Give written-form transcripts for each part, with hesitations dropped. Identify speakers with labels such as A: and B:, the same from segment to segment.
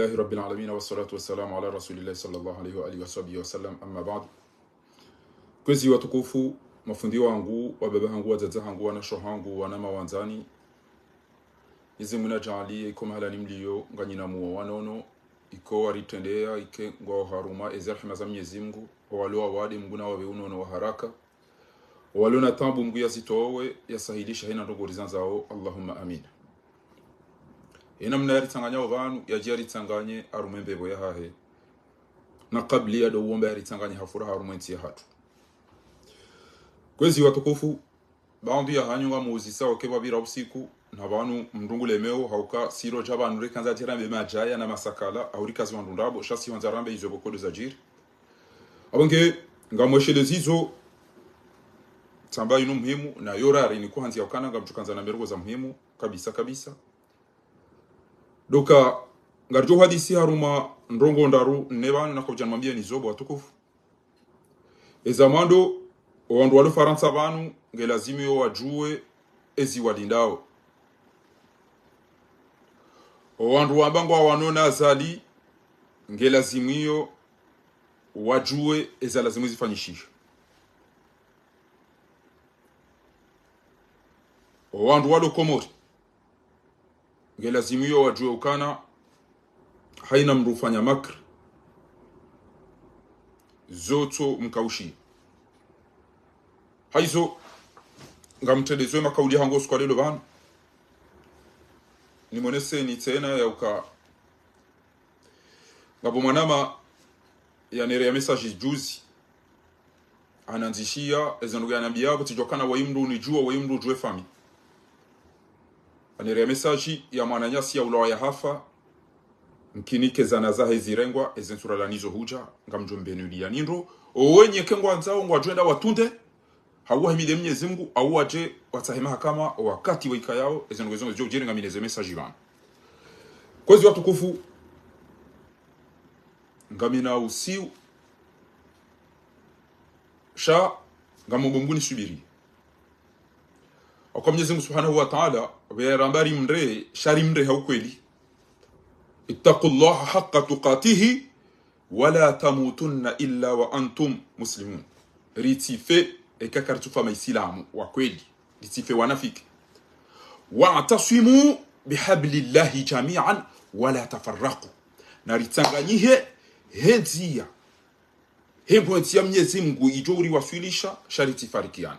A: Rabbil alamin wassalatu wassalamu ala rasulillah sallallahu alaihi wa alihi wasallam, amma ba'd. Kwezi watukufu, mafundi wangu, wababa hangu, wazaza hangu, wanasho hangu, wanama wanzani, izi muna jaali iko mahala nimliyo nganyina muwa wanono iko waritendea ike ngwa haruma ezerhima za Mwenyezi Mungu waloa wadi mguna wawe unono wa haraka walona tambu mgu yazitowe yasahilisha hina ndogori zanzao, Allahumma amin. Ina mna yaritanganya wavanu yaji yaritanganye arumembebo ya hahe na kabli ya do uombe yaritanganye hafura harumenti ya hatu. Kwezi watukufu, baadhi ya hanyunga muuzisa wakewa bira usiku na banu mndungule meo hauka siro jaba nure kanza tirambe majaya na masakala aurika ziwandundabo shasi wanzarambe izo bokodo za jiri abange ngamweshele zizo tamba ino muhimu na yorari ni kuhanzi yakana ngamchukanza na merugo za muhimu kabisa doka ngarjo hadisi haruma ndrongo ndaru nebanu na kujana mambia ni zobo watukufu ezamando wandu walo faransa banu ngelazimi yo wajue ezi walindao wandu wambangwa wanona azali ngelazimi yo wajue eza lazimu zifanyishisha wandu walo komori ngelazimi yo wajue ukana haina mrufanya makri zoto mkaushi haizo ngamtelezo makauli hango kwa lelo bana ni monese ni tena ya uka ngabo mwanama ya nere ya message juzi ananzishia ezanuga anambia abo tijokana waimru ni jua waimru jue fami anere ya message ya mwananyasi ya ulawa ya hafa mkinike zanazahe zirengwa ezensura lanizo huja ngamjombenulia ninro owenye kengwa nzao ngwajenda watunde hawa himide Mwenyezi Mungu au waje watahema kama wakati waika yao ezenogezongo jo jere ngamineze message bana. Kwezi watukufu ngamina usiu sha ngamugunguni subiri kwa Mwenyezi Mungu Subhanahu wa Ta'ala berambari mre shari mre haukweli ittaqullaha haqqa tuqatihi wala tamutunna illa wa antum muslimun ritife ekakartufa maisilamu wa kweli litife wanafiki wa'tasimu bihablillahi jami'an wala tafarraqu na ritanganyihe hedzia hebonti ya Mwenyezi Mungu ijori wafilisha shariti farikiana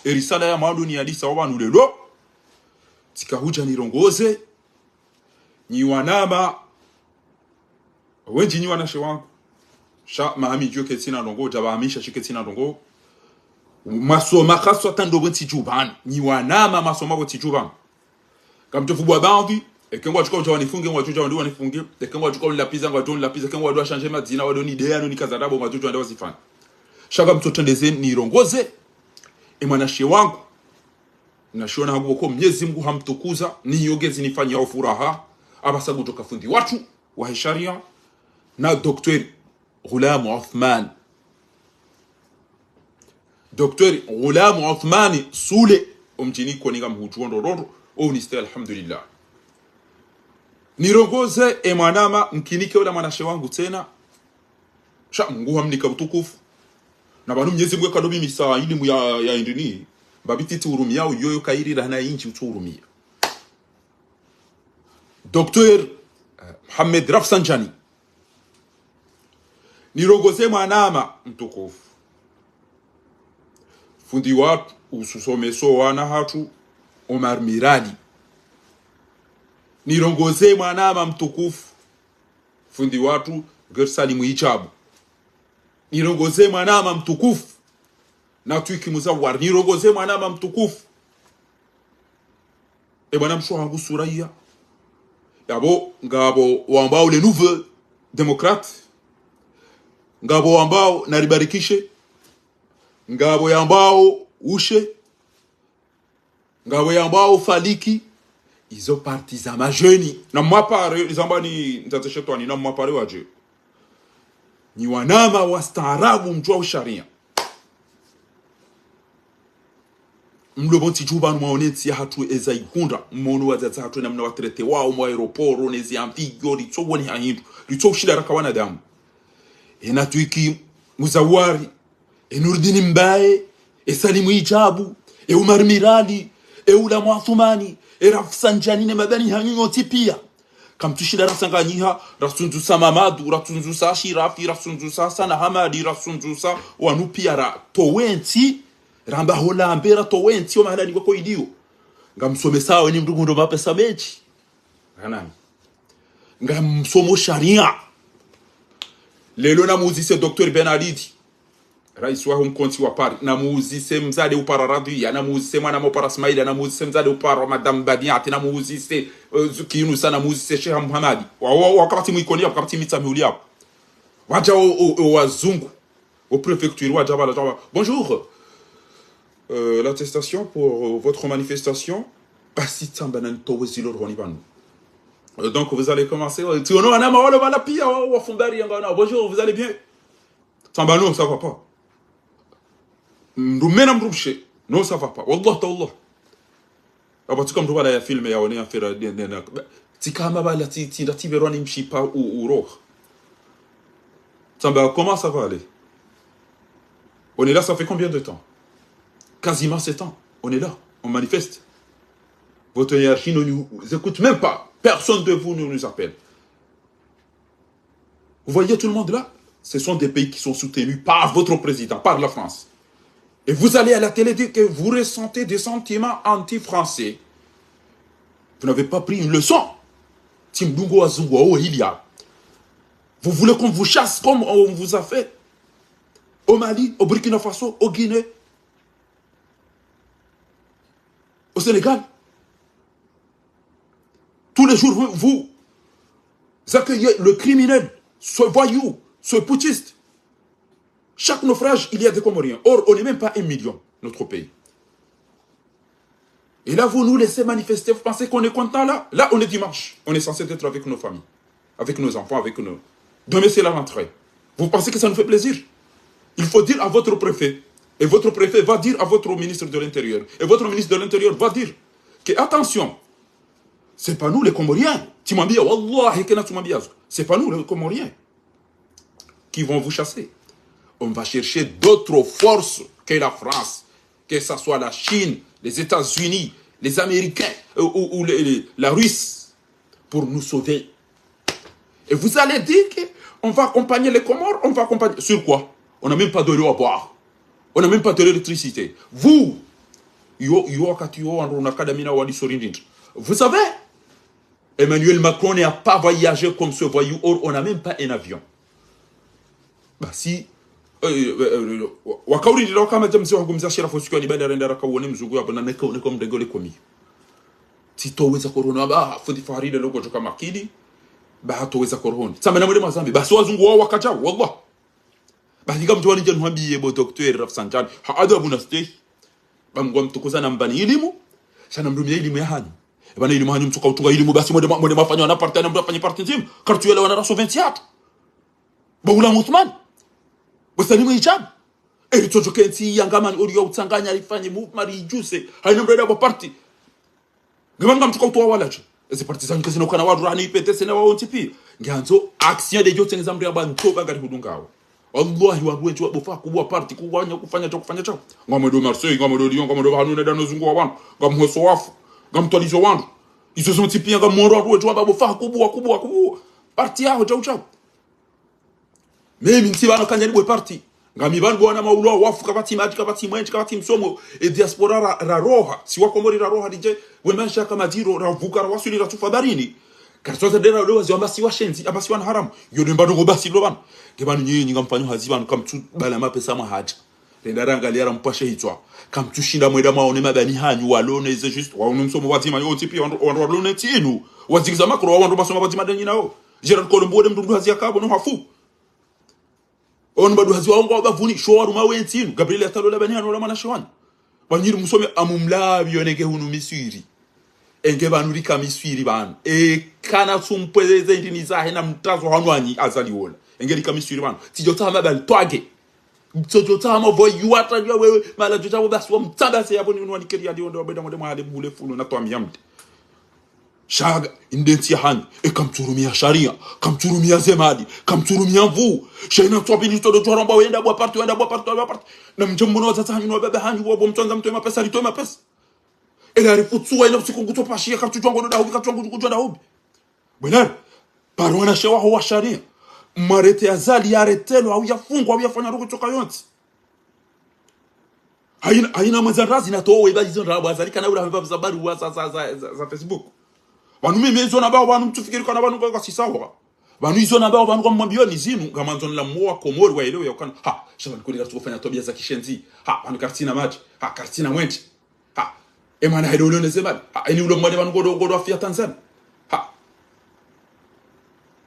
A: erisala ya maaduni ya disa wabanu lelo tikahuja nirongoze ni wanama wenji ni wanashe wangu sha mahami jio ketina ndongo jabahamisha shiketina ndongo masoma khaswa tando bonti jubani ni wanama masoma bonti jubani kamtofubwa bandi ekengwa chukao cha wanifunge ngwa chucha ndio wanifunge ekengwa chukao lapiza ngwa ton lapiza ekengwa ndo changer madina wado ni idea no ni kazadabo matutu ndio wasifanya shaka mtotendeze ni rongoze emanashe wangu nashona hapo kwa Mwenyezi Mungu hamtukuza ni yogezi nifanya furaha abasagu toka fundi watu wa sharia na Dr. Ghulam Uthman Dr. Ghulam Uthman Sule umjini kwa ninga mhutuondo rondo au niste alhamdulillah nirongoze emanama mkinike wala manashe wangu tena sha Mungu hamnika utukufu na banu Mwenyezi Mungu kadobi misa elimu ya indini babiti turumia yoyo kairira na inchi uturumia Dr. Mohamed Rafsanjani nirongoze manama mtukufu fundi watu ususomeso wana hatu Omar Mirali nirongoze manama mtukufu fundi watu Gersalimu Ichabu nirongoze manama mtukufu na tuiki muzawar nirongoze manama mtukufu bwana msho wangu Suraya yabo ngabo wambao le nouveau démocrate ngabo wambao naribarikishe ngabo yambao ushe ngabo yambao faliki izo parti za majeni na mwapare zambani ntateshetwani na mwapare waje ni wanama wastaarabu mjua sharia mlobo tijuba mwaoneti hatu eza igunda mmono wazaza hatu na mnawatrete wao mwa aeroporo nezi ampigo ritso woni hahindu ritso shida rakawana damu tuiki muzawari nurdini mbaye salimu ijabu Umar Mirali ula Muathumani Rafsanjani ne mabani hanyoti pia kamtushida rasanganyiha rasunzusa Mamadu rasunzusa Shirafi rasunzusa Sana Hamadi rasunzusa wanupiara towenti ramba holambera towenti omahalani wako idio ngamsomesa weni mdugundo mapesa mechi hanani ngamsomo sharia lelo na muzise Dr. Benalidi rais wa mkonti wa Paris na muzise mzade upara Radhia na muzise mwana mopara Smaila na muzise mzade upara Madame Badiati na muzise Zukinu sana muzise Sheikh Muhammadi wakati mwikoni hapo wakati mitsamuli hapo waja wazungu au préfecture waja bala jawa bonjour l'attestation pour votre manifestation asita banan towezilo roni banu donc vous allez commencer tu ono ana mawalo bala pia wa fumbari ngana bonjour vous allez bien Tambano ça va pas Ndumena mrubshe no ça va pas wallah tallah abatika mtu bala ya filme ya woni afira dena tikama bala ti beroni mshipa ou roh Tamba comment ça va aller On est là ça fait combien de temps Quasiment 7 ans on est là on manifeste Votre hiérarchie ne nous écoute même pas personne de vous ne nous appelle Vous voyez tout le monde là Ce sont des pays qui sont soutenus par votre président, par la France. Et vous allez à la télé dire que vous ressentez des sentiments anti-français. Vous n'avez pas pris une leçon. Vous voulez qu'on vous chasse comme on vous a fait au Mali, au Burkina Faso, au Guinée, au Sénégal. Tous les jours, vous accueillez le criminel, ce voyou, ce putschiste. Chaque naufrage, il y a des Comoriens. Or, on n'est même pas 1 million, notre pays. Et là, vous nous laissez manifester. Vous pensez qu'on est content là? Là, on est dimanche. On est censé être avec nos familles, avec nos enfants, avec nos... Demain, c'est la rentrée. Vous pensez que ça nous fait plaisir? Il faut dire à votre préfet. Et votre préfet va dire à votre ministre de l'Intérieur. Et votre ministre de l'Intérieur va dire que, attention, c'est pas nous les Comoriens. C'est pas nous les Comoriens qui vont vous chasser. On va chercher d'autres forces que la France, que ce soit la Chine, les États-Unis, les Américains ou la Russie, pour nous sauver. Et vous allez dire qu'on va accompagner les Comores, on va accompagner... Sur quoi? On n'a même pas de l'eau à boire. On n'a même pas de l'électricité. Vous, vous savez, Emmanuel Macron n'a pas voyagé comme ce voyou, or on n'a même pas un avion. Bah si... wakauri ndio kama jamzi wa kumzashira fosikwa ni baada renda rakawone mzungu hapo na neka comme degole komi titoweza corona ba fudi farida logo joka makidi ba hatoweza corona sasa na mwele mazambi basi wazungu wao wakacha wallah basi kama mtu wanije nwambie bo docteur Rafsanjani ha adabu na stay bamgwa mtukuza na mbani elimu sana mdumia elimu ya hanyu bana elimu hanyu mtuka utunga elimu basi mwende mafanywa na parti na mfanye parti nzima kartu yale wana raso 24 Baula Muthman Wasalimu ichabu Eritojo kensi yangamani uriyo utanganya alifanye mari juse haina mreda wa party Ngabanga mtuka utuwa walacho Ezi partizani kasi nukana wadu rani ipete sena wa ontipi Ngianzo aksien de jote ngizamri ya banto bagari hudungawa Wallahi waduenchi wa bufa kubwa party kuwanya kufanya chao Ngamedo Marseille, ngamedo Lyon, ngamedo hanune da nozungu wa wanu Ngamhoso wafu, ngamtolizo wanu Iso zontipi ya ngamoro waduenchi wa bufa kubwa Party yao chao Mimi nti bana kanyani bwe party ngami bana bwana maulo wafu kabati maji kabati mwenji kabati msomo e diaspora ra roha si wako mori ra roha dije wemesha kama diro ra vuka ra wasuli ra tufa barini kartoza dera do wazi ambasi washenzi ambasi wana haram yode mbado go basi lo bana gebanu nyinyi ngamfanyo haziba kamtu bala mapesa mahaja rendaranga liara mpashe hitwa kamtu shinda mweda maone mabani hanyu walone ze just wa msomo watima yo tipi on walone tinu wazigiza makro wa ndo basoma watima denyi nao Gerard Colombo de mdu hazia kabo no hafu On badu hazi wa bavuni showaru mawentinu Gabriel atalola bani hanu la mana shwan Banyiri musome amumla biyoneke hunu misiri Enge banu rika misiri banu kana sumpweze indini zahe na mtazo hanu anyi azali wola Enge rika misiri banu Tijota mabal toage mtoto tama boy yuata wewe mala jotawo basi wa mtagase yabo ni wanikeria ndio beda mwale mule fulu na to amyamde shaga indenti hani kamturumia sharia kamturumia zemadi kamturumia mvu shaina twabini todo twaramba wenda bwa parti na mjombono tata hani no baba hani wo mtonza mtoma pesa litoma pesa ela rifutsua ile usiku kutopashia katutwango ndo dahubi katutwango kujwa dahubi bwana parwana shewa huwa sharia marete azali yaretelo au yafungwa au yafanya ruko toka yonti haina mwanzarazi na towe bazizo ndabo azali kana ula hamba zabari wa za Facebook banu memezo na bao banu mtufikiri kana banu kwa sisawa banu hizo na bao banu kwa mambioni zinu kama nzoni la mwa komori waelewe yakana ha shaba nikuli kartu kufanya tobia za kishenzi ha banu kartina maji ha kartina mwenti ha emana hedolo nezebali ha eni ulo mwade banu godo afia Tanzania ha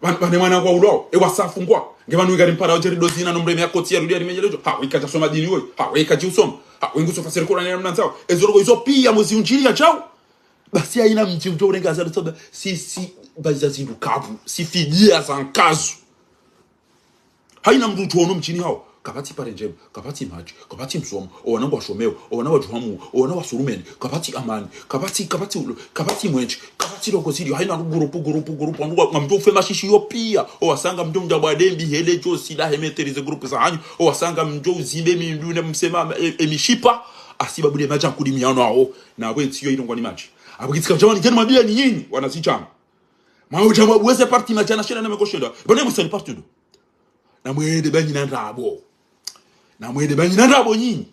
A: bane mwana kwa ulo wasafungwa ngebanu ngari mpara ojeri dozina no mreme yakoti ya rudia rimenjelejo ha wikaja soma dini wewe ha wikaji usoma ha wenguso fasiri kula na mnanzao ezoro hizo pia muzi unjili ya chao basi haina mji urenga za toba si bazazi dukabu si fidia za nkazu haina mdu tuono mchini hao kapati parenjem kapati maji kapati msomo owana bashomeo owana bajuhamu owana basurumeni kapati amani kapati mwenchi kapati lokozili haina gurupu ngamdo ufema shishi yo pia owasanga mdo mjabadembi hele jo sila hemeterize grupu za hanyu owasanga mdo uzimbe mindune msema emishipa asibabude maja kudimiano hao na bwenti yo irongwa ni maji abukitika jamani jeni mabia ni yini wanazichama mauja mwese parti majana shena na mekoshenda bone musani parti do na mwede banyi na ndabo nyinyi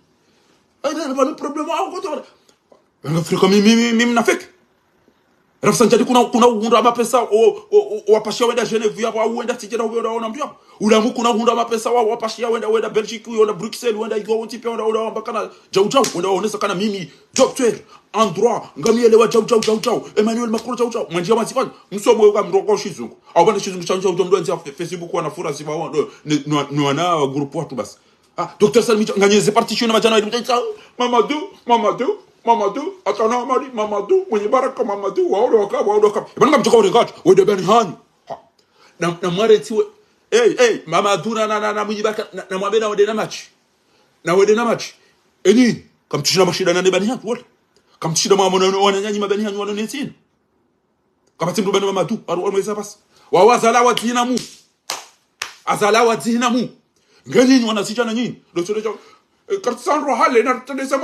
A: ada bana problem au ko to Afrika mimi mnafiki rafsanjadi kuna ugunda mapesa wapashia wenda Geneve hapo au wenda tijera unaona mbio ulamu kuna ugunda mapesa wapashia wenda Belgique wenda Bruxelles wenda igo untipe wenda mpaka jau wenda onesa kana mimi docteur en droit ngamielewa jau Emmanuel Macron jau mwanjia mazifanya msomo wa mroko shizungu au bana shizungu chanja ndo nzi Facebook wana fura siba wando wana group watu basi docteur Salmi nganyeze partition majana Mamadou atana mari Mamadou mwenye baraka Mamadou waodoka bana mtoka urengacho wede bani hani na mare tiwe Mamadou na mwenye baraka na mwabena wede na machi eni kamtishina mashida na bani hani wote kamtishina mwamono wananyanyi mabani hani wanonetini kamati mtu bani Mamadou arweza basi wawazala wazina mu ngani wanasichana nyinyi ndio Karsandro hale na teleza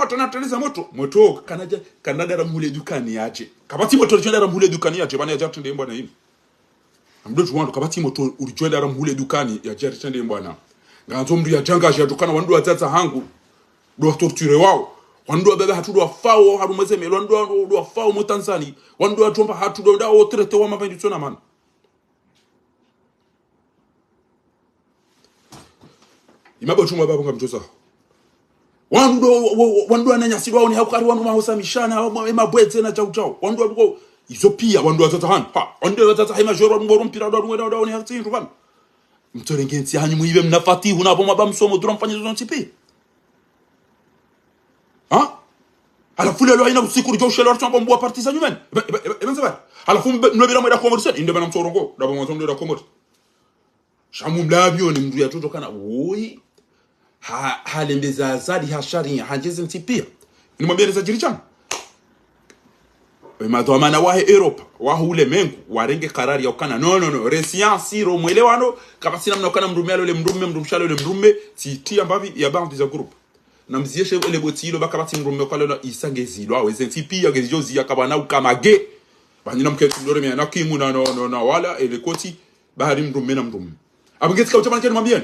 A: moto kanaja ramule dukani yache kabati moto ulijoenda ramule dukani yache bana yaje tende mbwana hivi amdo tuwando kabati moto ulijoenda ramule dukani yaje tende mbwana nganzo mndu ya janga ya dukana wandu watata hangu do torture wao wandu baba hatu do fao harumeze melo wandu do fao mu Tanzania wandu atomba hatu do dawo trete wa mabandu tsona man imabo chuma baba ngamjoza wandu ananyasidwa wao ni hakari wandu mahosamishana mabweze na chau wandu wako izo pia wandu watata han wandu watata hema joro ngoro mpira ndo wao ni hatsi ruvan mtorengenzi hanyu muibe mnafatihu nabo mabamsomo dura mfanye zo ntipi alafu lelo haina usiku rjo shelo artu mbwa partisa nyumen ebenza alafu nobira mweda conversation inde bana mtorongo dabo mwanzo ndo da komori shamu mlabyo ni mndu yatoto kana woi halembeza azali hasharia hajeze ntipia nimwambia neza jirichana madhamana wahe Europe wahe ule mengu warenge karari ya ukana no resiansi ro mwelewano kabasina mnokana mrumelo le mrumshalo le mrume titia mbavi ya bandi za group na mzieshe ele botilo bakabati mrume kwa lelo isangezilo aweze ntipia gejozi yakabana ukamage banyina mketu ndore mya nakimu na wala ele koti bahari mrume na mrume abugetika utamani mwambia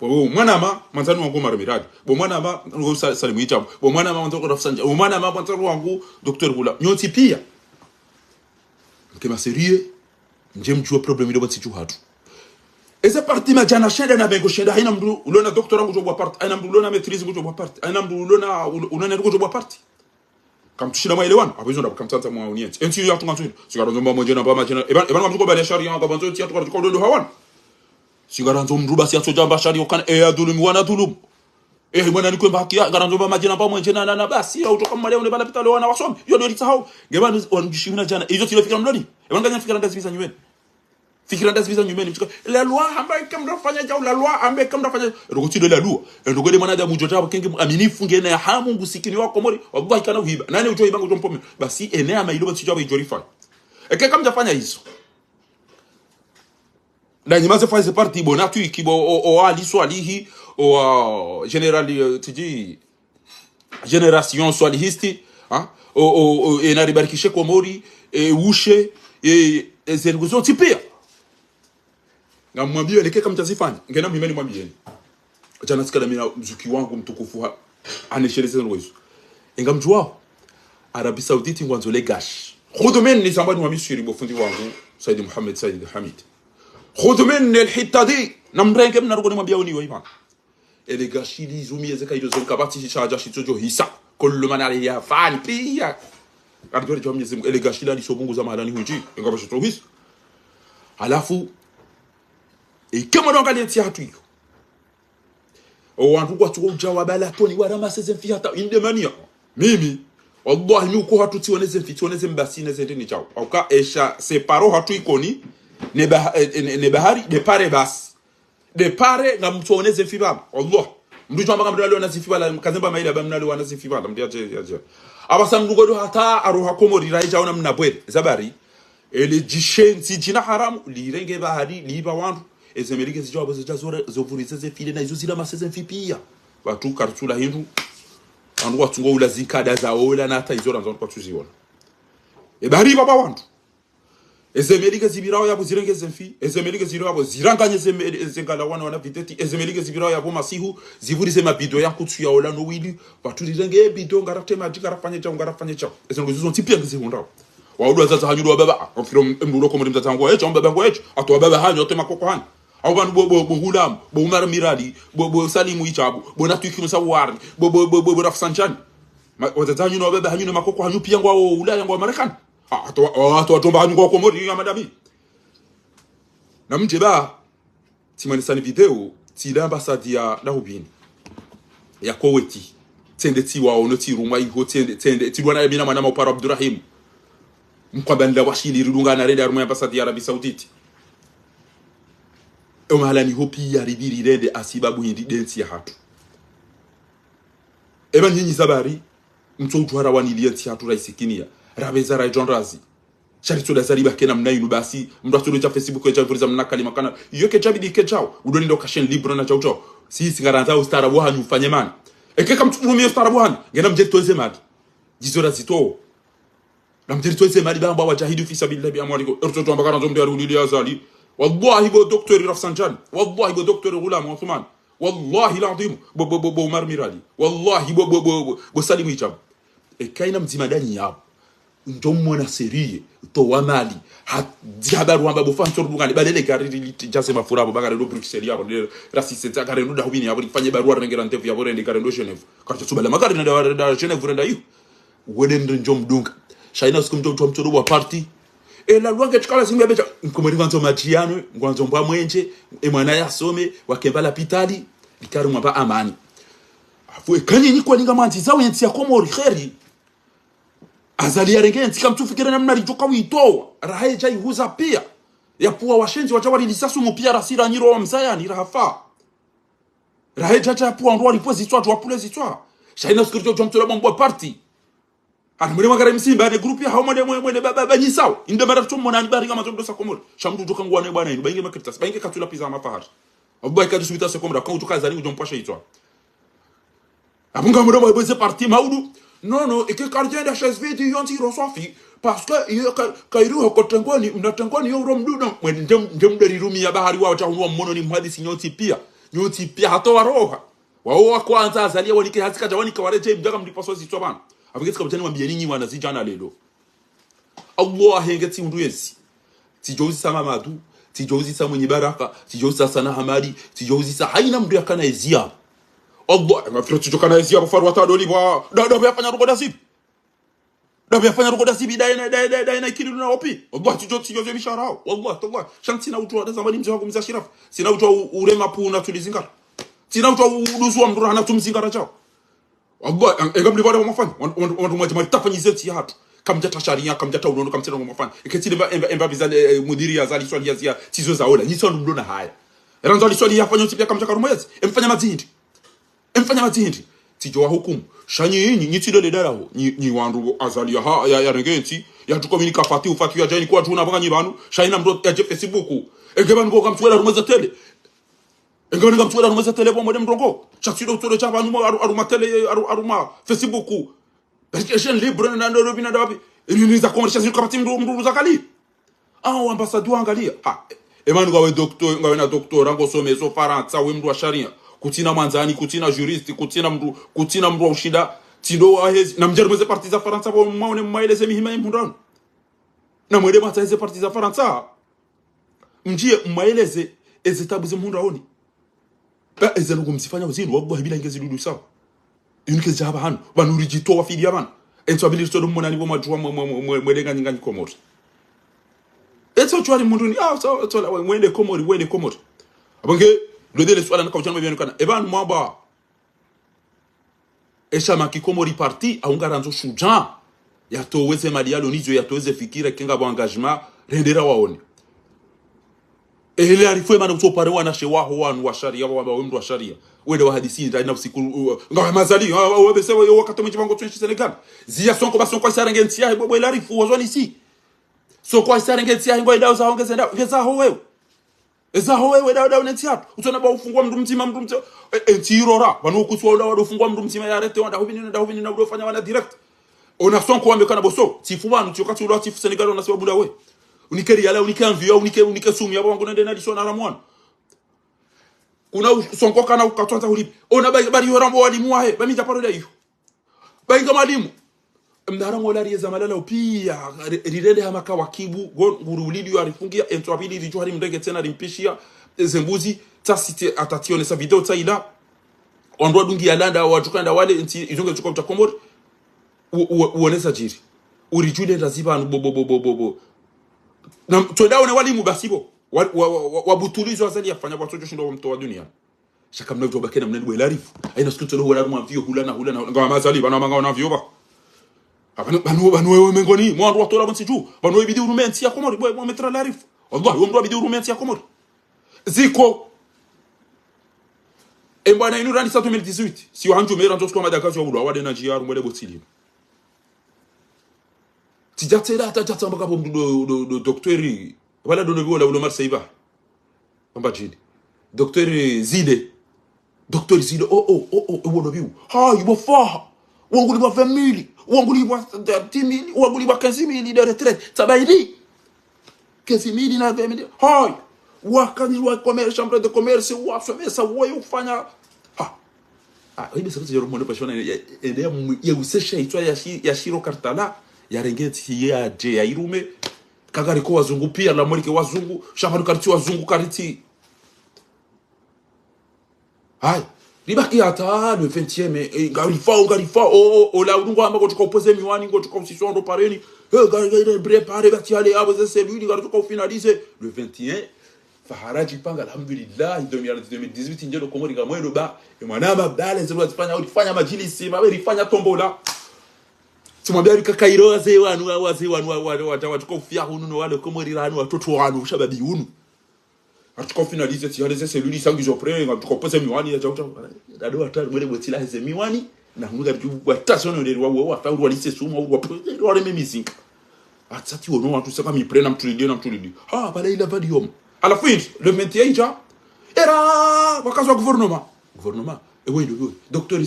A: bo mwana ma manzani wangu maramiradi bo mwana ma ngo salimu itabu bo mwana ma ntoko rafsanja bo mwana ma ntoko wangu Dr. Bula nyoti pia kema serie nje mjua problem ile bati hatu eza parti ma jana shenda na bengo shenda haina mdu ulona doctor wangu jobwa parti haina mdu ulona maîtrise ngo jobwa parti haina mdu ulona unana ngo jobwa parti kamtushina maelewano abizo ndakamtanta mwa unienti enti yatu ngatuni sigaronzo mba moja na ba majana ebana mtu ko bale sharia ngabanzo ti yatu ko ndo hawan sigaranzo mruba si asoja mbashari okana adulumi wana dulum mwana nikwe mbaki garanzo ba majina pa mwenje na basi au toka mali one bala pitalo wana wasomi yo ndio lisahau gebana wanjishimina jana hizo tilo fikira mloni nganya fikira ngazi bisa nyweni fikira ndaziviza nyumeni mchika la loi ambaye kama mfanya jao la loi ambaye kama mfanya rogoti de la loi ndogode mwanadamu mjota kenge aminifu ngene ya hamu ngusikini wako mori wallahi kana uhiba nani utoiba utompome basi enea mailoba tijaba ijorify eke kama jafanya hizo na nyuma se faise parti bonatu ikibo o ali swalihi o general tiji generation swalihisti hein o enaribarikishe komori ushe zerguzo tipia ngamwambia neke kama mtazifanya ngena mimeni mwambieni jana sikala mina mzuki wangu mtukufu aneshereze nwezo ngamjua Arabie Saoudite ngwanzo le gash khodomen ni sambani wa misiri bofundi wangu Said Mohammed Said Hamid khodomen el hitadi namrenge mna rugoni mwambia oni wa ele gashili zumi ezeka ido zonka bati shaja shitojo hisa kullu man alayha fan pia kadri jo mnyezi ele gashila ni sobungu za malani huji ngaba shito hisa alafu kama ndo ngalienti hatu hiyo o wantu kwa tuko jawabala toni warama seze mfi hata indemania mimi wallahi nuko hatu tioneze mfi tioneze mbasi neze ndini chao au ka esha separo hatu ikoni ne bahari de pare bas de pare na mtuoneze mfi baba Allah mdu chamba kama ndalo nazifi bala kazemba maila ba mnalo wanazifi bala mdiaje yaje abasa mdugo do hata aruha komori raija ona mnabwele zabari ele jishenzi jina haramu lirenge bahari liba wantu ezemelike zijabu zijazora zovurize zefile na izo zila maseze mfipia watu kartula hindu andu watu ngo ula zikada za ola na hata izora nzo kwa tuziona bahari baba wantu ezemelike zibirao yabo zirengeze mfi ezemelike zibirao yabo ziranganye zengala wana viteti ezemelike zibirao yabo masihu zivurize mabido yankutsu ya ola no wili watu lirenge bido ngarafte majika rafanye chao ezengo zizo tipia ngizihunda waudwa zaza hanyudo baba afiro mbulo ko murimza tango echo baba ngo echo atwa baba hanyo tema koko han au bantu bo hulam bo umar mirali bo salimu ichabu bo natuki musawari bo rafsanchani wazaza hanyudo baba hanyudo makoko hanyu pia ngo ulaya ngo Marekani atwa tomba hanyu ko mori ya madami na mjeba timani sani video tila ambassade ya Hubini ya Kuwait tende tiwa ono tiruma iho tende tilwana mina mwana mapara Abdurrahim mkwabanda washili rilungana rede aruma ambassade ya Arabie Saoudite mahalani hopi ya ribiri rede asibabu hindi densi ya hatu nyinyi zabari mtu hara wanilienti hatu raisikinia rabeza rai John Razi sharito da zariba kena mnainu basi mndu cha Facebook ya javuriza mnakali makana yoke jabidi kechao udoni ndo kashen libre na chao si ngaranza ustarabu hanyu ufanye mana kama mtumie ustarabu hanyu ngena mjeritoze madi jizora zito na mjeritoze madi bamba wajahidu fi sabilillah bi amwalikum ertoto ambakana zombe arulili azali wallahi bo docteur Rafsanjani wallahi bo docteur Ghulam Uthman wallahi alazim bo Umar Mirali wallahi bo Salimu Ichab kaina mzimadani yao ndomo na serie to wamali hadihabaru amba bo fantor dungani balele gariri jase mafura bo bagare do Bruxelles yabo de rasiste gare ndo Hubini yabo fanye barua rengera ntefu yabo rende gare ndo Genève karcha tubala magari na da Genève renda yu wedende njom dunga shaina siku mjom mtodo wa party la lwange chikala simbe becha nkomeri nganzo majiano ngwanzo mba mwenje mwana yasome wakembala pitali likaru mwaba amani afu kanyi kwa ninga manzi zawe yenti ya Komori kheri azali yarengenti kama tufikira namna rijoka witoa rahaye jai huza pia ya puwa washenzi wachawali lisasu mupia rasira nyiro wa mzayani rahafa rahaye jaja puwa ndo walipozi itwa tuwapule zitwa shaina sikirito jomtola mambo party mwene magara msimba ne group ya hao mwene baba nyisawa inde mara tumona ni bari kama ndo sa Komori shamdu toka ngwane bwana ino bainge makritas bainge katula pizza mafahari obai ka dusubita se Komora kwa utoka zali ujompasha itwa abunga muro boze party maudu non et que gardien de chaise vidi yonti rosofi parce que kairu hokotengoni mnatengoni yo romdudo mwene ndemdari rumi ya bahari wao tahunwa mmono ni mhadisi nyoti pia hatoa roha wao kwanza azalia wanike hasika jawanika wareje mjaga mliposo zitwa bana afike sikabutani mwambie ninyi wana zijana lelo Allah hengeti mndu yesi tijozi sama madu tijozi sama mwenye baraka tijozi sana hamadi tijozi sa haina mndu yakana ezia Allah mafiro tujokana ezia bafaru watadoli bwa da yafanya rugoda sibi daina kilu na wapi Allah tijozi bisharao wallah tallah shanti na utu da zamani mzee wangu mzee Shiraf sina utu urema puna tulizingara sina utu uduzu wa mdura na tumzingara chao Allah engamli bado mafanya wantu mwaje mtafanyizeti hatu kamjata sharia kamjata unono kamtena ngomafanya iketile emba bizale mudiri ya zali swali ya tizo za ola nyitso ndona haya eranzo ali swali yafanya utipia kamjaka rumwezi emfanya mazindi tijo wa hukumu shanyi yinyi nyitile ledara ho ni wandu azali ya regenti ya tukomunika fati ufatu ya jani kwa tuna banga nyibanu shayina mdo ya Facebook engeba ngo kamtwela rumwezi tele engeba ngamtwela rumwezi tele bo modem ndongo chatsido utoro cha bantu aruma tele aruma Facebook Perché libre nando robina dapi iliza commercial kapati mdu zakali ambassadeur angalia emanu gawe doctor ngawe na doctor ngo someso faransa we mdu wa sharia kutina mwanzani kutina jurist kutina mdu wa ushida tindo wa hezi na mjermeze parti za faransa bo maone maeleze mihima mbundano na mwede mataize parti za faransa mjie maeleze ezitabu zimhundaoni ba ezelo kumsifanya uzini wabwa hibila ingezi dudu sawa unike zaba hanu banuri jito wa fidi yaman enso abili todo mona ni boma jwa mwelenga ngani komori etso chwali mundu ni so la wende komori abange lodele swala nakao chama byanu kana eban mwaba eshama kikomori parti aungaranzo shuja ya toweze malialo nizo ya toweze fikira kinga bo engagement rendera waone ele arifwe mana utopare wana shewaho wanu wa sharia wa mdu wa sharia wende wa hadisi ndani usiku ngawe mazali wabese wakati mjibango twenshi Senegal zia sonko basonko isarengenti ya bwe larifu wazoni si sonko isarengenti ya ngo idao za ongeze ndao eza howewe dawo netiato utona ba ufungwa mdu mtima entirora banu kuswa dawo ufungwa mdu mtima ya rete wanda hubini na udofanya wana direct ona sonko wamekana boso tifu banu chokati ulo tifu Senegal ona sababu dawe unikeri yala unikanvio unike sumi yabo wangu nende na lisona ramwana kuna sonko kana ukatwata ulipi ona bari yorambo walimu wahe bamija parola hiyo bainga malimu mdarango lari za malala pia rirende hamaka wakibu ngurulili yarifungia entwabili rijuhari mndege tena rimpishia zembuzi tasite atatione sa video taila ondwa dungi yalanda watukanda wale nti izonge tuko mtakomori uonesa jiri urijule ndaziba bobo na twendaone walimu basibo wabutulizo azali yafanya watoto shindo mto wa dunia shaka mnavyo bakena mnene bwelarifu aina siku tolo wala mavio hulana ngwa mazali bana manga na vioba banu wewe mengoni mwandu watola msiju banu wewe bidi urumenti ya komori bwe metra larifu wallahi wewe mdu bidi urumenti ya komori ziko embana inu rani sa 2018 si wanju mera ndo kwa madakazi wa bulwa wade na jiaru mwele botili tijatela tata mbaka bo do docteur wala do nobi wala ulo mar saiba amba jidi docteur zide wono biu yubo fa wangu liba 20,000 wangu liba 10,000 wangu liba 15,000 de retraite tabaidi 15,000 na 20,000 wakani wa commerce chambre de commerce wa somesa wo ufanya hivi sasa jero mwana pashona ende ya usesha itwa ya shiro kartala ya rengeti ya je ya irume kagari ko wazungu pia la mwalike wazungu shafanu kariti wazungu kariti hai libaki hata le 20e ngalifa la udungu amba ko tukopoze miwani ngo tukosisho ndo pareni gari prepare bati ale abo ze celui gari ko finaliser le 21 faharaji panga alhamdulillah 2018 njero komori ga mwendo ba mwanama bale zero zifanya majilisi mabelifanya tombola tumwambia bikakairo wazee wanu watukofia hunu wale komori ranu watoto wanu shababi hunu atuko finalize ti haleze celui sangi jopre ngatukopoze miwani ya chauta dado atari mwele botila heze miwani na hunga tu atation ndo wa fa urwalise sumu wa memizi atati ono watu saka mi prena mtulidi bale ila vadium ala fin le 21 era wakazi wa gouvernement ewe ndo docteur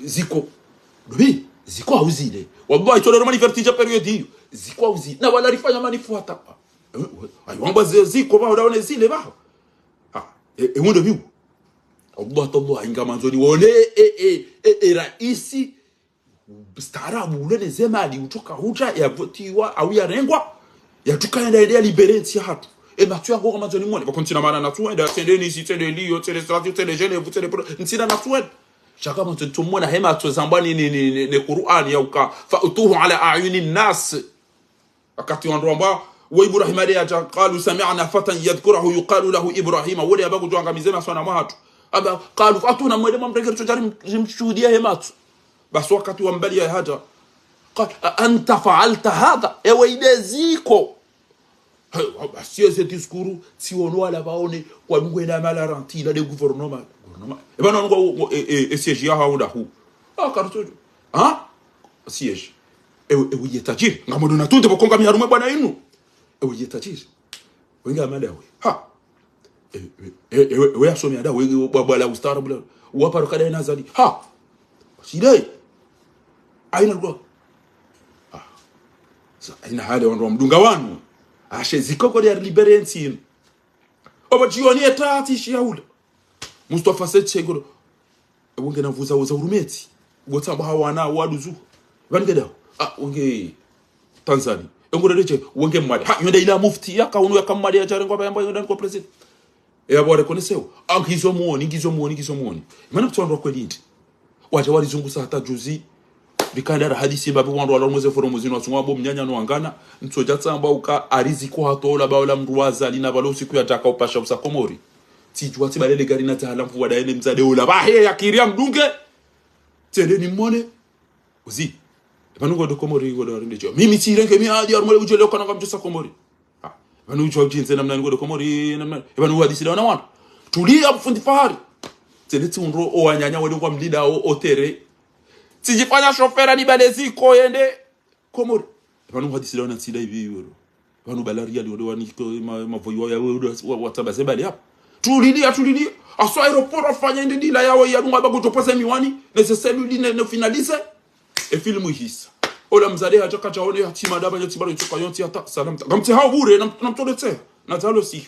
A: Ziko Dobi Ziko auzile wallahi tolero manifestija period hiyo Ziko auzile na wala rifanya manifuata ayomba Ziko ba udaone zile ba ndo biu Allah ingamanzoni wone raisi starabu ule zemali utoka huja ya votiwa au ya rengwa ya tukaenda ile liberentia hatu matu yango kama zoni mwone bakontina mana na tuenda tendeni si tendeli yo tele strategie tele gene vous tele ntina na tuenda shaka mtu tumona hema tuzambani ni Qur'an ya uka fa'tuhu ala a'yuni nas wakati wandomba wa Ibrahim alayhi qalu sami'na fatan yadhkuruhu yuqalu lahu Ibrahim wale abagu tuangamizema sana mahatu aba qalu fatuna mwede mamregero tujari mshuhudia hema basi wakati wa mbali ya hata قال أنت فعلت هذا ويدزيكو si ese discours si on wala baone kwa ngwena malaranti la de gouvernement e bana ngo siège ya haunda hu karto siège wiye tajiri ngamodo na tunde bokonga miharume bwana inu wiye tajiri wenga malewe we asomi ada we bwala ustara bula waparo kada nazali sidai aina ngo aina hali ndo mdunga wanu ashe zikoko ya liberentin obajioni etati shiaula Mustafa Sechegoro wonge navuza uza urumeti gotamba hawana waduzu bangeda wonge Tanzania ngorereche wonge mmali yonde ila mufti yakaunu yakamali ya charengo bayamba yonde ko president yabore koneseo angizo muoni mana mtsondo kweli ndi waje walizungusa hata juzi bikandara hadisi babu wandu walomoze foro muzino asungwa bo mnyanya no angana ntsoja tsamba uka ariziko hatola baola mruwaza lina balo siku ya taka upasha usa Komori tijwa tibalele gari na tahala mfu wadaene mzade ola bahe yakiria mdunge tende ni mone uzi banungo do Komori ngodo rindejo mimi tirenge mi hadi armole ujole kana ngamjusa Komori banu ujo jinze namna ngodo Komori namna banu hadisi dawana wana tulia mfundi fahari tende tunro o wanyanya wale kwa mlida o tere sijifanya shofera ni balezi ko yende Komori banu hadisi dawana tsida hivi yoro banu balaria ndo wani mavoyo ya watabaze bali hapo tulilia aso aeroport afanya ndi la yawo ya dunga bago topasa miwani necessary ne finalize filmu hisa ola mzade haja chaone hatima daba nyoti balo chuka yonti hata salam gamti ha bure na mtodetse na talo si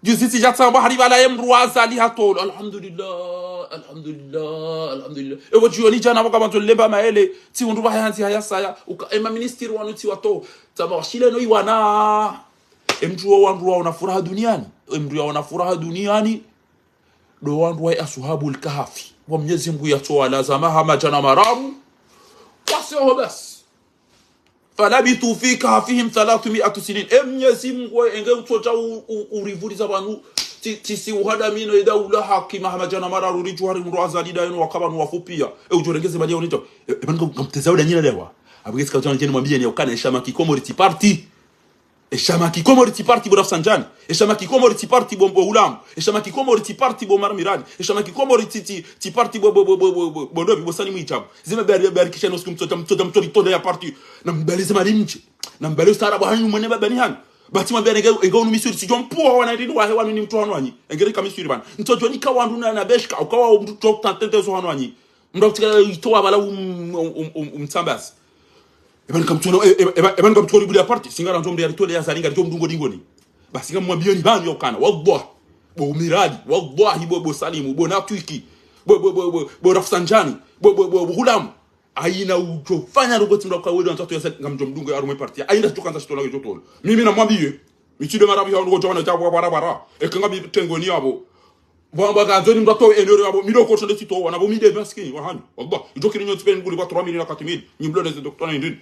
A: juziti jatamba haribala yemruaza ali hatolo alhamdulillah ewo jioni jana bakabantu leba maele ti undu bahanzi hayasaya uka ministeri wanu ti wato tabashile no iwana emjuo wandu wana furaha duniani wana furaha duniani do wandu wa ashabul kahfi wa Mwenyezi Mungu yatoa lazama hama jana mararu wasio bas falabitu fi kahfihim 300 sinin Mwenyezi Mungu enge utoja urivuriza banu tisi uhada mino idaula hakima hama jana mararu rijuhari mru azalida yenu wakabanu wafupia ujorengeze badia unito bango mtezauda nyina lewa abugesi kautana jeni mwambie ni ukana Shama Kikomori ti party Shama Kikomori ti party bo Rafsanjani Shama Kikomori ti party bo Ulam Shama Kikomori ti party bo Marmirani Shama Kikomori ti party bo Ndobi bo Sani Mwichabu zime bari kisha no skumtota mtori toda ya party na mbalize malimche na mbalize tarabu hanyu mwene babani hanyu batima bene ngao numisuri si jompo wana ndidu wa hewa ni mtu hanwanyi engere kamisuri bana ntojo ni kawandu na beshka ukawa mtu tantete zo hanwanyi mdokutika itoa bala umtsambasi Eban kamtoni buli aparti singara ntombe ya ritole ya zalinga ritom dungo dingoni basi ngamwambia ni bani yokana wallah bo miradi wallahi bo salimu bo natwiki bo Rafsanjani bo Hulam aina ujofanya roboti ndo kwa wewe ntoto ya ngamjom dungo ya rume parti aina tukanza shitola yo tolo mimi namwambie michide marabi ya ndo jona jabu barabara ekangabi tengoni yabo bamba ganzoni mbato enero yabo miloko tonde tito wana bo mide baski wahani wallah ijokini nyo tpen nguli ba 3000 na 4000 nyimlo des docteur ndini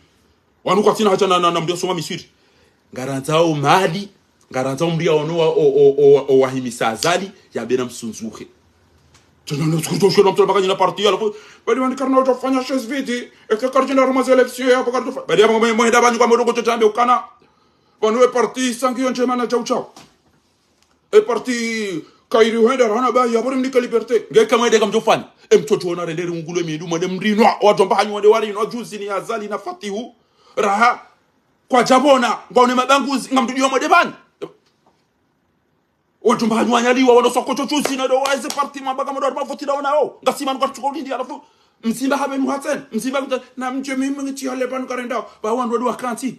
A: wanu kwa tina hacha na mdia soma misiri garanzao mali garanzao mdia ono o wahimisa azali ya bena msunzuke tunaona tukutoshwe na mtobaka nyina parti alafu bali wandikana utafanya chaise vidi ekakardina roma za election ya bakar bali aba mwenda banyu kwa modogo totambe ukana wanu parti sangiyo njema chau chau parti kairi wenda rana ba ya bora mnika liberté ngeka mwende kamjofanya mtoto ona rendere ngulwe midu mwende mrinwa watu mbahanyu wende wari no juzi ni azali na fatihu raha kwa jabona ngone mabanguzi ngamtujua mwende bani watu mbahanyu wanyaliwa wano sokocho chuzi na do waize parti mabaka mdo mafoti da wanao ngasima kwa tukolindi alafu msimba habe nuhaten msimba na mje mimi ngichi hale banu karenda ba wandu wadu wakanti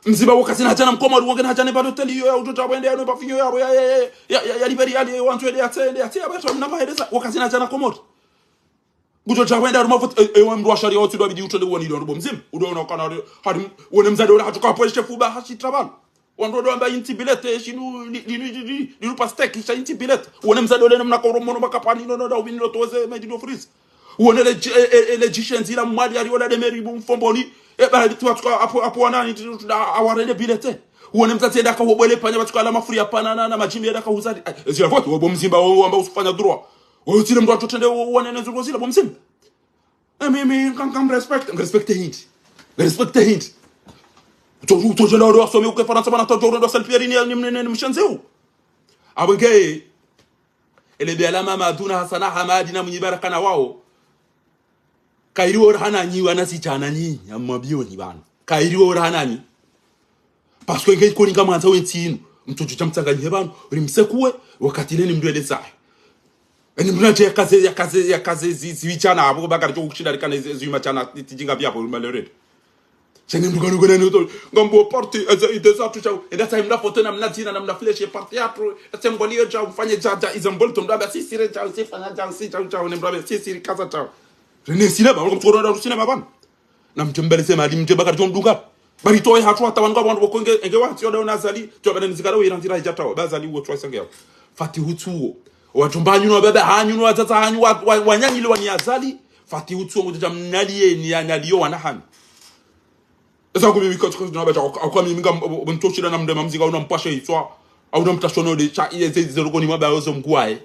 A: mziba wakati na jana mkoma ruonge na jana bado teli yo utoto wende ano bafinyo yabo ya liberi ali wantu ende atende atia bato na mahereza wakati na jana komori utoto wende ano mafot wa mru ashari yote do bidi utole woni ndo mzim udoona kana hari wone mzade wala hatuka po chef ba hashi travel wando ndo amba inti bilete shinu lilu pastek kisha inti bilete wone mzade wala namna ko romono bakapani ndo ndo ubini ndo toze medido freeze wone le jishenzi la mwali ali wala de meribu mfomboni bala bitu apo wanani awarele bilete uone mtate daka wobole panya batukala mafuri hapana na majimbi daka huzadi zile vote wo mzimba wo amba usifanya droit wo tile mtu atotende uone nezo zile bo mzimba mimi kan respecte hindi to je lo so mi ko faransa bana to do do sal pierini ni mshanzeu abenge ele bi alama maduna hasana hamadina munyibaraka na wao kairiwo hana nyi wana si chana nyi amabioni bana kairiwo hana nyi parce que ngai ko ninga manza wentinu mtoto chamtsanganye bana rimsekuwe wakati leni mndwele zae eni mnaje kaze zivichana abo bagara cyo kushira kana zima chana tijinga byabo malere chene ndugano gona no ngambo party as des autres chao et that time na photo na mnatina na mna flash party apro atembonio chao mfanye jaja izambol to mdaba si sire chao si fanya chao si chao ne mdaba si sire kaza chao rene sina ba ngomtoro na rusina mabana na mtembele sema ali mte bagara ndunga bari toy hatu atawanga bantu bokonge engewati yoda unazali to bana nzikara wirandira hijatawa bazali wo twa sangeo fati hutuo watumbanyu no baba hanyu no watata hanyu wanyanyile waniazali fati hutuo ngo jamnaliye ni analiyo wanahani esa ko mimi ko na ba ko mimi ngam bontoshira na mndema mzinga unampasha itwa au unamtashono de cha ize zerugoni mabayozo mkwae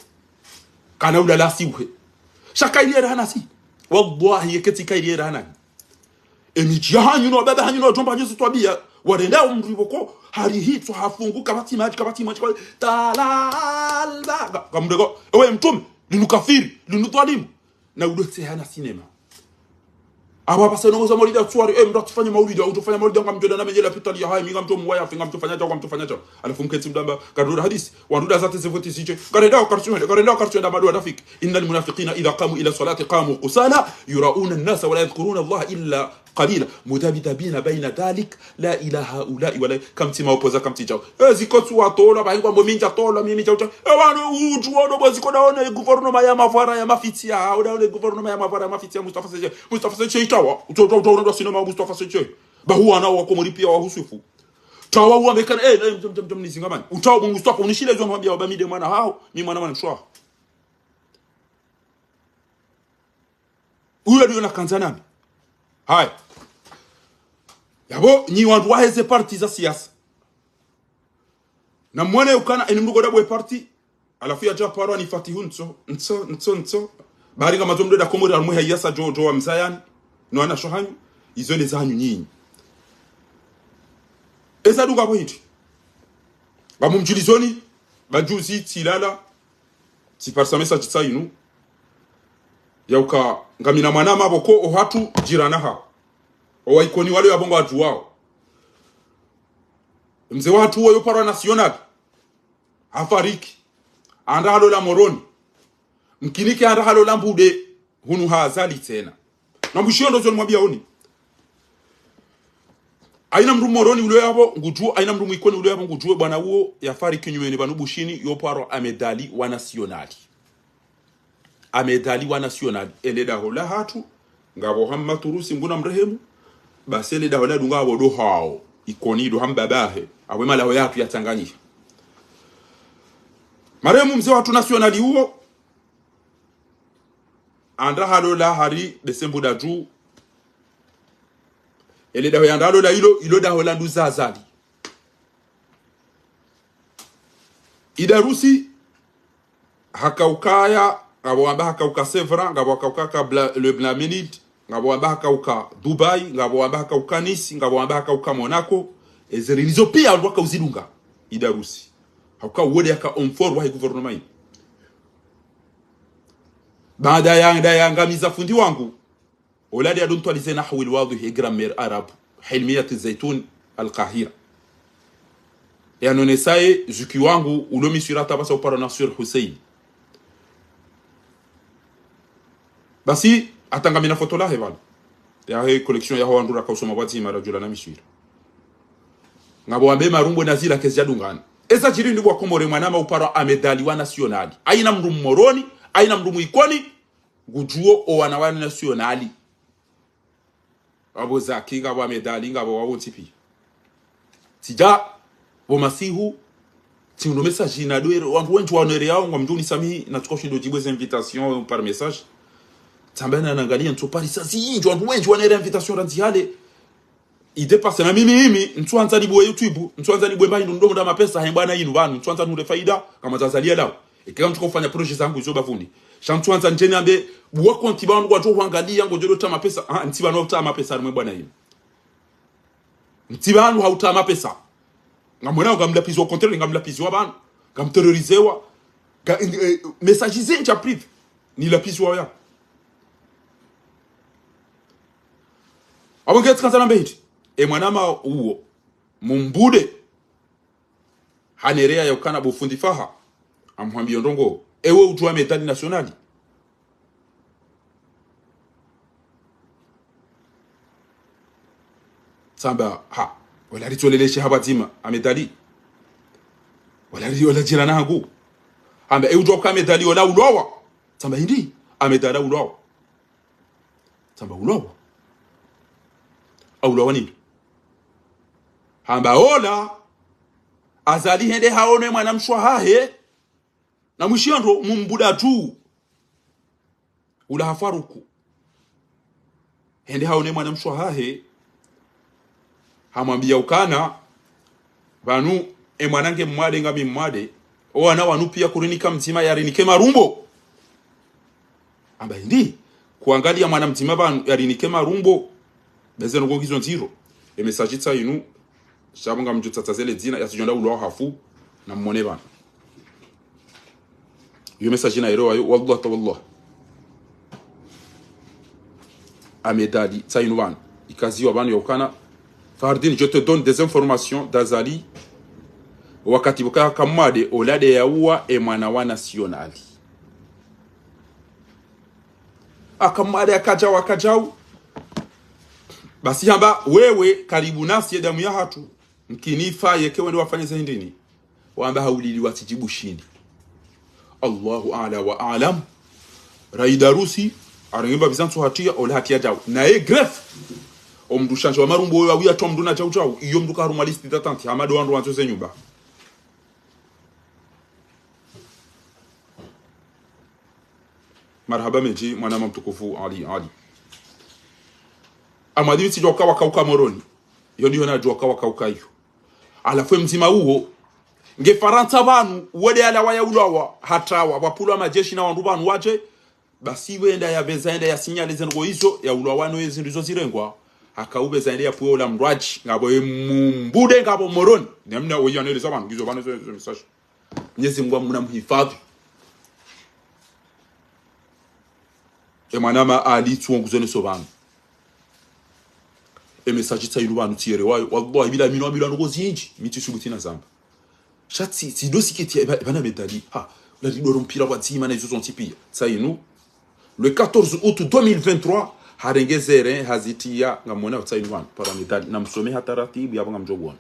A: kana ulala siwe shaka ile rana si wallahi yeketika ile rana emichi hanyu no baba hanyu no tumbanyu sitwabia warenda umriboko hari hitso hafunguka kabati maji talalba kamdego ewe mtume linukafiri linutwalimu na udote hana sinema aba basa no za maulidi tswari mndu tufanye maulidi au tufanye maulidi ngamjoda na mejela pitali ya hai minga mtu mwaya finga mtu fanya cha alafu mketi mdamba kadura hadisi wanduda zate zivoti siche karenda kartu na bado rafiki innal munafiqina idha qamu ila salati qamu qusala yurauna an-nas wa la yadhkuruna Allah illa qalila mutabidabina baina dhalik la ilaha ula wala kamti maopoza kamti chao ziko tu atola bahingwa mominja tola mimi chao wana uju wana baziko naona gouvernement ya mavara ya mafitia au na gouvernement ya mavara ya mafitia Mustafa Seche tawa utaona sinema Mustafa Seche bahuwa na wakomori pia wahusufu tawa uamekana nisingamani utawa Mustafa unishile zo mwambia wabamide mwana hao mimi mwana mshwa huyo ndio nakanza nami hai yabo nyi wantu waheze party za siasa na mwane ukana enimrugo dabwe party alafu ya japaro ni fatihu nso bari kama zomdo da komori almuha yasa jo wa mzayani no ana shohanyu izo le zanyu nyinyi eza duka pointi bamumjulizoni bajuzi tilala ti parsa message tsayinu yauka ngamina mwana maboko ohatu jirana ha owaikoni wale wabongo watu wao mzee watu wao para national afariki anda halo la moroni mkinike anda halo la mbude hunu hazali tena na mshondo zo mwambia oni aina mru moroni ule yabo ngujuo aina mru mwikoni ule yabo ngujuo bwana huo yafariki nyumeni banu bushini yo paro amedali wa nationali eleda hola hatu ngabo hamma turusi nguna mrehemu basele da hola dunga bodo hao ikoni do hambabahe awe mala yatu ya Tanganyika marehemu mzee watu nationali huo andra halola hari desembu da ju eleda hoya ndalo la ilo da hola nduza azali idarusi hakaukaya ngabo amba hakauka Sevra ngabo hakauka le Blamenid ngabo amba hakauka Dubai ngabo amba hakauka Nice ngabo amba hakauka Monaco ezerinizo pia ndwaka uzilunga idarusi hauka wode yaka onfor wa gouvernement baada ya ngamiza fundi wangu oladi aduntu alizena hawil wadhi grammaire arab hilmiyat zaitun al-Qahira yani onesaye zuki wangu ulomi surata basa upara Nasir Hussein basi atangamina foto la heval ya he collection ya hawandura ka usoma bati mara jula na miswira ngabo ambe marumbo nazila kezi yadungana eza chiri ndibwa komore mwanama upara amedali wa nationali aina mndu moroni aina mndu ikoni gujuo o wanawani nationali abo zaki ngabo amedali ngabo wawo tipi tija bo masihu ti uno message na doere wantu wenju wanere yao ngomjuni sami na tukoshindo jibwe invitation par message tambana naangalia ntu pari sasa injo wantu wenju wanere invitation ranziale idepasse na mimi ntwanza libwe YouTube ntwanza libwe mbayi ndo ndo mapesa hembana yinu banu ntwanza nule faida kama Tanzania lao ikika mtu kufanya project zangu zo bafundi shantuanza njeni ambe wako ntibanu kwa joho angalia ngo jolo tama pesa ntibanu utama pesa mwe bwana yini ntibanu hautama pesa ngamona ngamlapizo au contraire ngamlapizo abantu ngamterrorizewa messagiser nja prive ni lapizo ya abongetsi kanzana mbehiti mwanama uwo mumbude hanerea yokana bufundi faha amwambia ndongo ewe utwa medali nationali samba wala ritoleleshe habatima amedali wala jirana hangu amba ewe utwa medali wala ulowa samba hindi amedala ulowa samba ulowa ulowa nini amba ola azali hende haone mwana mshwahahe na mwishiando mumbuda tu ula hafaruku hende haone mwana mshwahahe hamwambia ukana vanu mwanange mwade ngami mwade wana wanu pia kurinika mtima yarinike marumbo amba hindi kuangalia mwana mtima vanu yarinike marumbo beze no gogizo nziro message inu shabanga mjutsatazele dzina yasijonda ulo hafu na mmone bana yo message na ero ayo wallahi tawallah amedali inu bana ikaziwa bana yokana fardin je te donne des informations d'Azali wakati buka kamade olade yaua mwana wa nationali akamade akajau basi hamba wewe karibu nasi damu ya hatu mkinifa yekewe ndio wafanye zindini waamba haulili watijibu shindi Allahu a'la wa a'lam raidarusi arengeba bizantu hatia ola hatia jaw na gref omdushanje wa marumbo wewe awiya tom duna jaw iyo mduka harumalisti tatanti amado wandu wanzo zenyumba marhaba meji mwana mtukufu Ali amadiwi sijoka wakauka moroni iyo ndio na joka wakauka hiyo alafu mzima huo ngefaranta banu wode ala waya ulawa hatawa wapulwa majeshi na wandu banu waje basi wenda ya bezaenda ya sinyale zengo hizo ya ulawa no yezindizo zirengwa akaube zaende ya puo la mrwaji ngabo mumbude ngabo moroni namna oyaneleza banu gizo banu zo message nyezi mwa mnamhifadhi mwanama ali tuonguzene sobanu message inu banu tiere wayo wallahi bila mino ngozinji mitishubutina zamba shatsi si dosi kiti bana medali la lidoro mpira wa zima na izo zontipi inu le 14 août 2023 harengezere hazitia ngamona inu banu para medali na msome hataratibu yabanga mjogwana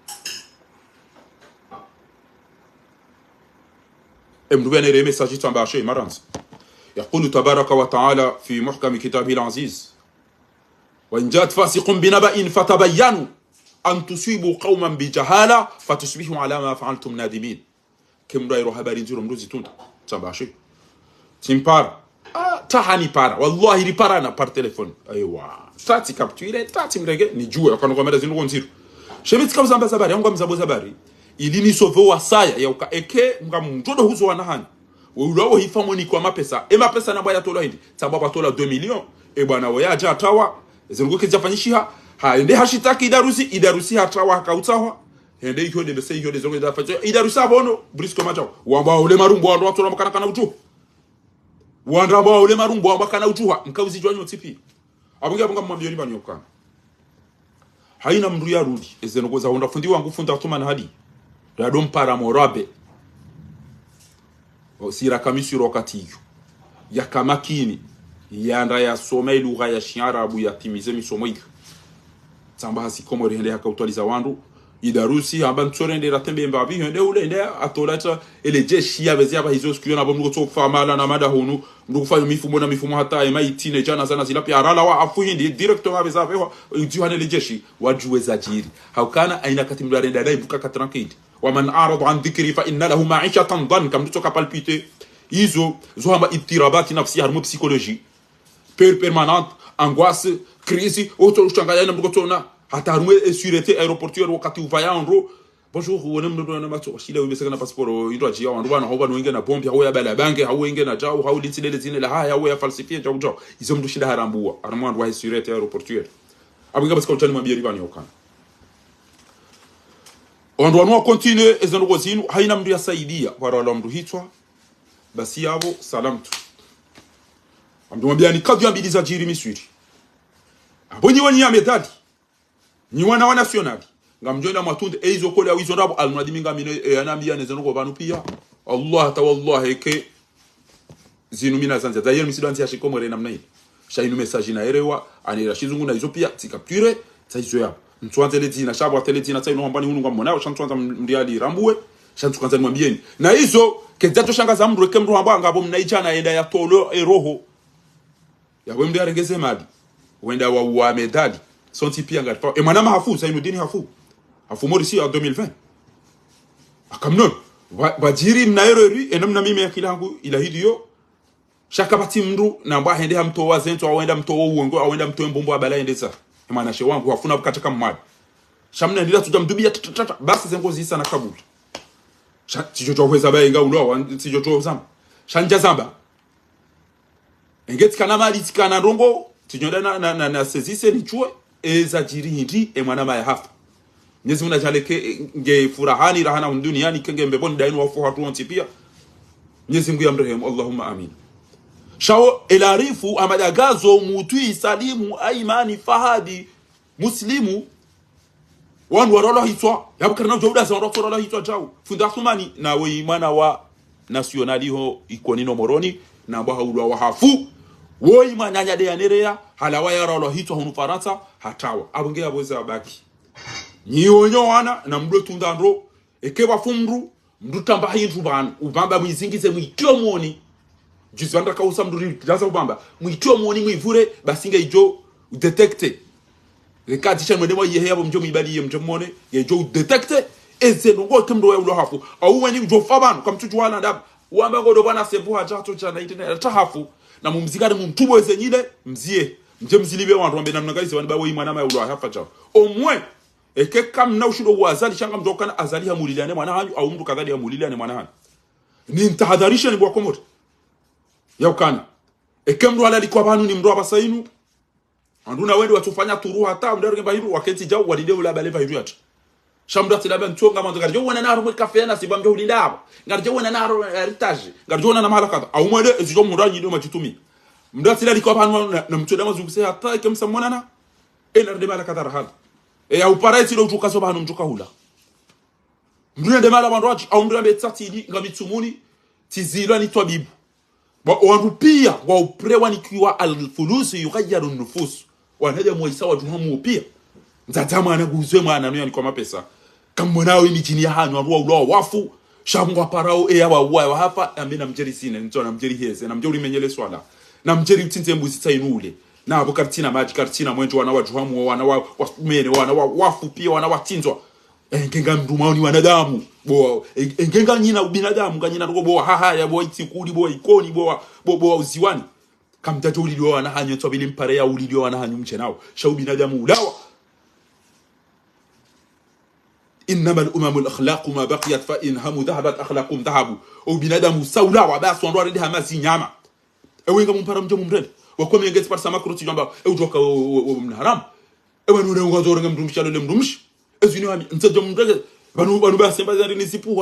A: mdubene message tamba shay maranzi يقول تبارك وتعالى في محكم كتابه العزيز وإن جاءت فاسق بنبأ فتبينوا أن تصيبوا قوما بجهالة فتصبحوا على ما فعلتم نادمين كم رأي رهباري نزيرو مروزي تونتا تنباشي تنبار تحاني بارا والله لي بارانا بار تليفون أيوة تاتي كابتويري تاتي مريجي نجوه وكانوا غمرا زينو نزيرو شميت كاو زنبا زباري يونغا مزابو زباري ili nisove wasaya yauka eke ngamjodo huzo wanahani ulawo hifamoni kwa mapesa mapesa na baya tola hindi sababu tola 2 millions bwana wewe aja atawa zingo kijafanyisha ende hashitaki idarusi hatawa hakautawa ende hiyo de message hiyo de zongo dafanya idarusi abono brisco macho wamba ule marumbo wando watola makana kana utu wanda ba ule marumbo wamba kana utuha mkauzi jwanyo tipi abunga mwambie ni banyoka haina mndu ya rudi ezengo za honda fundi wangu funda tuma na hadi radom para morabe sira kamisi wakati hiyo ya kamakini yanda ya somei lugha ya Kiarabu ya timize misomo hiyo tamba hasi komo rende akautaliza wandu idarusi amba ntsore ratembe mbabi hende ule nde atolata ele jeshi ya bezia ba hizo sikiona bomu to famala na mada hunu ndukufanya mifumo hata emaitine jana sana zilapi arala wa afuhindi directement abeza vewa ujuhane ele jeshi wajue zajiri haukana aina katimla renda dai buka katranquid ومن أعرض عن ذكري فإن له معيشة ضنكا متوكا بالبيتي يزو زوما اضطرابات نفسية هرمو بسيكولوجي peur permanente angoisse crise auto changaya na mkotona hata hurumwe sécurité aéroportuaire wakati uvaya onro bonjour wona mndo na macho shile umeseka na passport ndo ajia wandu bana hoba no na bombi hawo ya bala bange hawo na jao hawo litile zine la haya hawo ya falsifier jao izo mndo shinda harambua aramwandu wa surete aeroportuaire abinga basika utani mwambie ribani yokana wandu wanwa continue ezando gozinu haina mndu yasaidia wala wala mndu hitwa basi yabo salamtu amdu mwambia ni kadri ambili za jiri miswiri abonyi wani ya medali ni wana nationali ngamjoina matunde eizo kole awizo rabo almunadimi ngamine anambia nezano ko banu pia Allah ta wallahi ke zinu mina zanza d'ailleurs misidanzi ya shikomore namna hii shainu message na erewa anira shizungu na hizo pia tikapture taizo ya mtwanze leti na shabu ateleti na tsaino mbani hunu ngamona shantwanza mdiali rambue shantwanza mwambieni na hizo kezato shangaza mndu ke mndu ambanga abo mnaichana enda ya tolo eroho ya wemde arengeze madi wenda wa medali sonti pia ngati e mwana mahafu saino dini hafu morisi en 2020 akamnon bajiri mnaerori enamna mimi akilangu ila hidio shakabati mndu na mba hende hamto wazento awenda mto uongo awenda mto mbombo abala endeza mwana she wangu hafuna bukataka mmadi shamna ndila tujamdubia tata basi zengo zisa na kabuli tijoto kweza bayenga ulo tijoto zamba shanja zamba engeti kana mali tikana ndongo tijonda na sezise ni chue eza jiri hindi mwana maya hafa Nyezi muna jaleke nge furahani rahana duniani kenge mbeboni dainu wafu hatu wanti pia Nyezi mgu ya mrehemu Allahumma amin Shao elarifu amadagazo mutui salimu aimani fahadi muslimu wanu warolo hitwa yabukari na ujawuda za warolo hitwa jau fundasumani na weimana wa nasionali ho ikonino moroni na mbaha ulwa wahafu woimana nyade ya nerea halawa ya rolo hitwa hunu faransa hatawa abunge ya boza wabaki Nyonyo wana na mdo tundandro ekeba fumru mdu tamba hindu bana ubamba mwizingize mwitio muoni jizwanda kausa mdu jaza ubamba mwitio muoni mwivure basinga ijo detecte rekadisha mwende mwa yehe yabo mjo mwibali ye mjo muone yejo detecte eze nongo kemdo ya ulo hafu au wenye ujo fabano kamtuju wana ndaba uamba ngodo bana sembu hajato chana itene tahafu na mumzikari mumtubo eze nyile mzie mje mzilibe wandu wambe na mnagaize waniba wei mwana maya ulo hafa chao omwe eke kam na ushido wazali shanga mtokana azali hamuliliane mwana hanyu au mtu kadhali hamuliliane mwana hanyu ni ntahadharisha ni bwakomoto ya ukana eke mdu halali kwa banu ni mdu abasainu anduna wendi watufanya turu hata mdaru ngemba hiru waketi jau walide ula baleva hiru yatu shamdu atilabe ntuonga mwanzo garjo wana naro mwekafea na sibamjo ulinda hapa garjo wana naro heritage garjo wana na mahala kada au mwede ezijo mranyi ndo majitumi mdu atilali kwa banu na mtu dama zunguse hata eke msamwana na enarde mahala kada rahali ya uparaiti lo utukaso banu mtuka hula mdune demala wandoaji au mdune tsatidi ngamitumuni tizilwa ni twabibu wandu pia wa uprewa nikiwa alfulusi yukajaru nufus wanaja mwaisa watu hamu pia nzatama anaguzwe mwana nyo kwa mapesa kamwanao ni chini ya hanu wandu ulo wafu shamwa parao wa hapa ambena mjeri sine ntona mjeri heze na mjeri menyele swala na mjeri mtinte mbuzi tsainule na abo kartina maji kartina mwenjo wana wajuhamu wana wasumene wana wafu pia wana watinzwa ngenga mdumaoni wanadamu bo ngenga nyina binadamu kanyina roko bo haha ya bo itikuli bo ikoni bo uziwani kamtato ulilio wana hanyo tobili mpare ya ulilio wana hanyo mchenao shau binadamu ulawa انما الامم الاخلاق ما بقيت فانهم ذهبت اخلاقهم ذهبوا وبنادم سولاوا بس وندوا ردها mazi nyama ewenga mumpara mjo mumrende wakome ngezi par sama kuroti jamba ujoka haram wanu ne ngazoro ngam dum shalo lem dumsh ezuni wami ntajo mndege banu ba semba zari ni sipu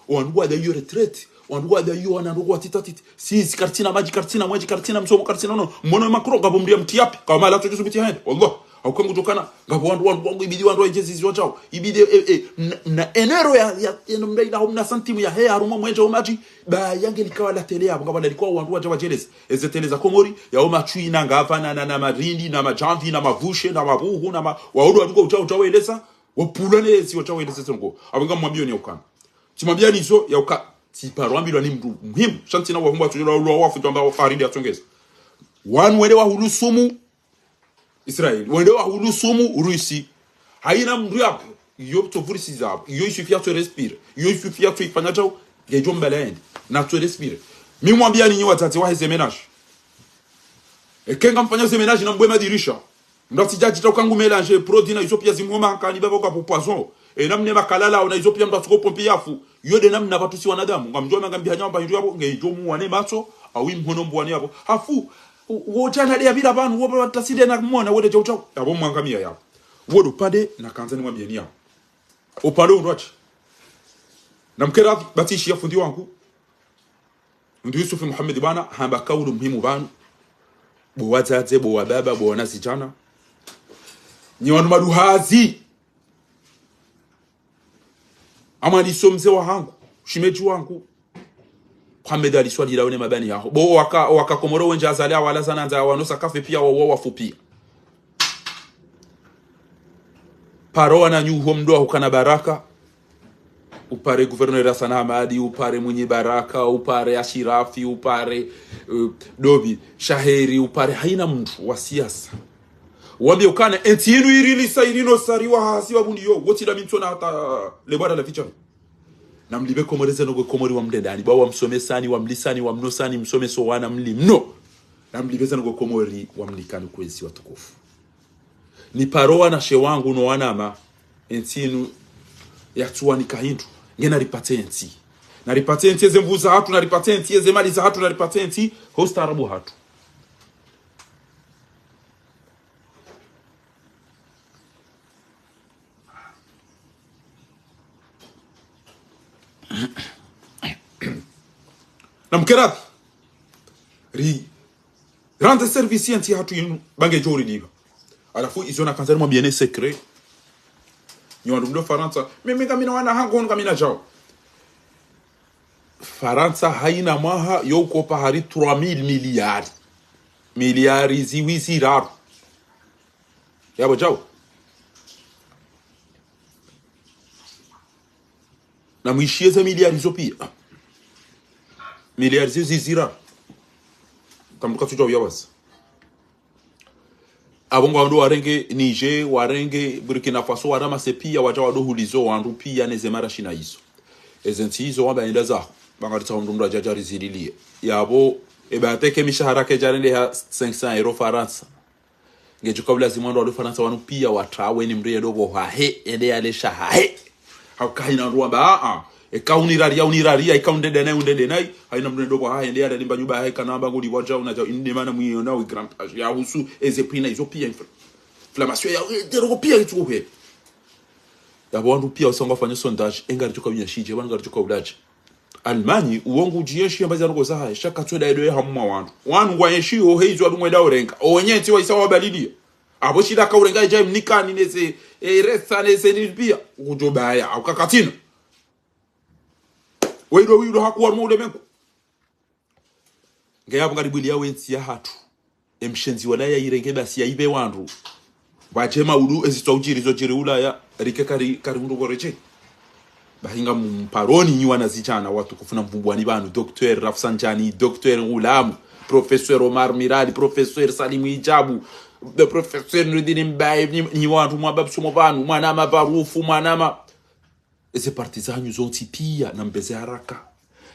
A: wanu wa da yo retraite wanu wa da yo wana rugo titatit si kartina maji kartina mwaji kartina msomo kartina no mono makro gabo mdia mtiapi kama la tojo subiti hende wallah au kwangu tokana ngabo wandu ibidi wandu njezi zio chao ibidi na enero ya mndai na humna santimu ya hea haruma mwenja umaji ba yange likawa la tele hapo ngabo likuwa wandu wa jeles eze tele za komori ya uma chui na ngava na marindi na majamvi na mavushe na mabuhu na waodo waduko utao elesa wapulane si utao elesa songo abanga mwambio ni ukana timwambia ni so ya uka tiparwambirwa ni mtu muhimu shanti na wahumba tujolo lo wafu twamba faridi atongeza wanu wende wa hulusumu Israel wende wa hulusumu Urusi haina mndu yapo yo tovurisi zabo yo isufia to respire yo isufia to ifanya chao gejo mbelende na to respire mimi mwambia ninyi watati wa heze menage ekenga mfanya heze menage na mbwe madirisha ndati jaji tokangu mélanger produit na iso pia zimoma kani baba kwa poison namne makalala ona izo pia mtatsuko pompi yafu yode namna watu si wanadamu ngamjua ngambia nyamba hindu yabo ngeijo muwane macho au imhono mbwani yabo hafu wojana dia bila banu woba wataside na muona wode chaucha yabo mwangamia yabo wodo pade na kanzani mwambie ni yabo upande unwachi na mkera batishi ya fundi wangu ndio Yusuf Muhammad bana hamba kaulu muhimu banu bo wazaze bo wababa bo wanasijana ni wanu maduhazi ama nisomze wahangu shimeji wangu kwa medali swali laone mabani yao bo waka komoro wenja azalia wala zananza wanosa kafe pia wafupi paroa na nyuho mdoa hukana baraka upare gouverneur Hassan Hamadi upare mwenye baraka upare Ashirafi upare Dobi Shaheri upare haina mtu wa siasa wambie ukane entiinu irili sairino sariwa hasiwa bundiyo woti la mintona hata lebara la ficha na mlibe komoreze nogo komori wa mdendani ba wa msomesani wa mlisani wa mnosani msomeso wana mlimno na mlibeza nogo komori wa mlikani kwezi watukufu ni paroa na shewangu no wanama entiinu ya tuwa ni kahindu ngena ripatenti na ripatenti eze mvuza hatu na ripatenti eze mali za hatu na ripatenti hosta arabu hatu na mkerati rende service yanti hatu yinu bange jori diba alafu izona kanzari mwa biene secret nyoandu mdo Faransa mimi kamina wana hango kamina jao Faransa haina maha yoko pahari 3000 miliari ziwizi raru yabo jao na mwishieza miliari zopia miliari zizira kamuka tujao yawasa abongo ando warenge Niger warenge Burkina Faso warama sepia waja wado hulizo wandu pia nezemara shina hizo ezenti hizo wamba endaza bangarita ndumra jajari zililie yabo ebateke mishahara ke jarende ha 500 euro Faransa ngejukabla zimwando wado Faransa wanu pia watawe ni mriye dogo hahe ende yale shahahe haukaina ruamba uniraria ikaundede na undede nai haina mrendo kwa hae ndia ndimba nyumba hae kanamba ngudi waja unaja inde mana mwiyo na grand age ya husu ezepina izo pia inflammation ya deroko pia ituwe ya wandu pia usonga fanya sondage engari tuka binyashije banga tuka ulaje Almani uongo jieshi ambaza ngo zaha shaka tweda edo hamwa wanu ngwa yeshi o heizo adumweda orenga onyenti wa isawa balidia abo shida ka orenga ije mnikani neze resa neze pia ujobaya akakatina wido hakuwa mude menku ngaya bungari ya wensi ya hatu emshenzi wala ya irenge basi ya ibe wandu wajema ulu ezitawjiri zo jiri ulaya rike kari mundu goreche bahinga mparoni nyiwa nazichana watu kufuna mvumbwani banu Dr. Rafsanjani Dr. Ulamu Professor Omar Mirali Professor Salimu Ijabu the Professor Nudini Mbaye nyiwa watu mwababu sumo banu mwanama barufu mwanama eze partizanyu zonti pia na mbeze haraka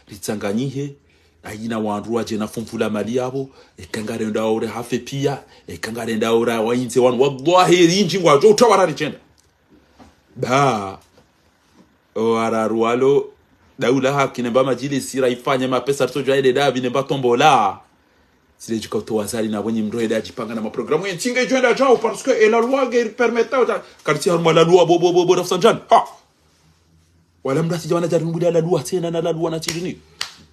A: litsanganyihe aina wandu waje na fumfula mali yabo ekangarenda ore hafe pia ekangarenda ore wainze wanu wallahi inji ngwa jo tawara chenda ba wararualo daula hakine ba majili sira ifanye mapesa tojo aide davi ne batombola sile jikoto wazali na bonyi mroeda ajipanga na maprogramu yentinga joenda jao parce que la loi guerre permettait quartier harma la loi bobo Rafsanjani wala mdasi jawana jarumbulia la loi tena na la loi na chini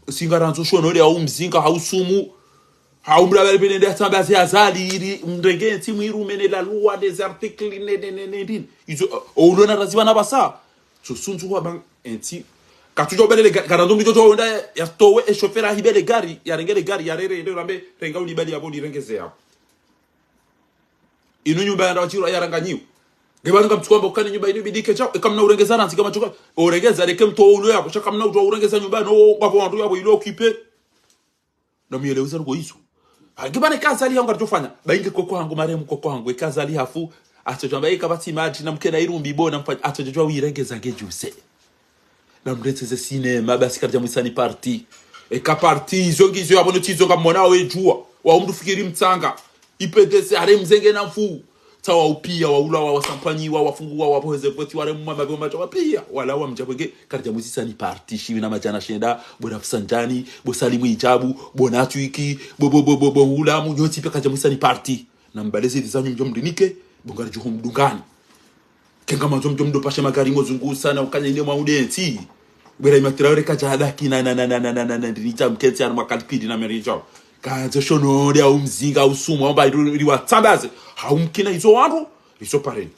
A: singaranzo shono le au mzinga hausumu haumra bale nende tambazi azali iri mrenge timu irumene la loi des articles ne izo olona raziwa na basa so sunzu wa bang enti katujo bale garando mjojo onda ya towe e chauffeur hibele gari ya rengele gari ya rere ndio rambe renga ulibali ya bodi rengeze hapo inu nyumba ya wachiro ya ranganyiwa ngebanga mtukomba ukani nyumba inu bidike chao ekamna urengezana ntika machoka urengeza reke mto ulo yako chaka mna ujo urengeza nyumba no kwa wandu yabo ilo kipe na mieleweza ngo hizo ngibane kazali yangu arjofanya bainge koko hangu maremu koko hangu kazali hafu atojamba ikabati maji na mkena irumbi bona mfanya atojwa wirengeza ngejuse na mreteze cinema basi karja mwisani party eka party zongizo yabo no tizo ngamona we jua wa umdu fikiri mtsanga ipedese are mzenge na mfu tawa upia wa ula wa wasampanyi wa wafungua wa poze poti wale mwa magoma cha pia wala wa mjabwege karja muzisa ni party shiwi na majana shenda bona fsanjani bo salimu ijabu bona tuiki bo ula mu nyoti pia karja muzisa ni party na mbalezi dizanyu mjomdinike bongari juhu mdungani kenga mjomdo pashe magari ngozungu sana ukanya ile maudenti bera imatraore kaja hadaki na ndinita mketi ya makalpidi na merijo kazo shono dia umzinga usumu amba iriwa tsandaze haumkina izo wantu izo pareni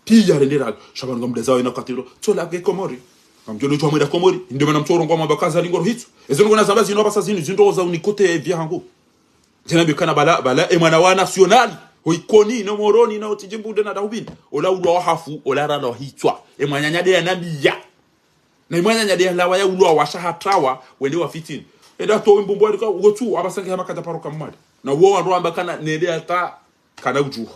A: pia rendera shabanu ngamdeza ina katiro tola ke komori ngamjono chwa mweda komori ndio mana mtoro ngoma bakaza lingoro hitsu ezo ngona zambazi ino basa zinu zindoza unikote vya hangu jena bikana bala mwana wa nationali hoikoni no moroni na otijimbude na daubin ola ulo hafu ola rano hitwa mwanyanya de nabia na mwanyanya de lawa ya ulo wa shahatrawa wende wa fitini eda to imbumbo alika ugotu abasange hamakata paroka mmadi na wo ndo ambakana nede ata kana ujuha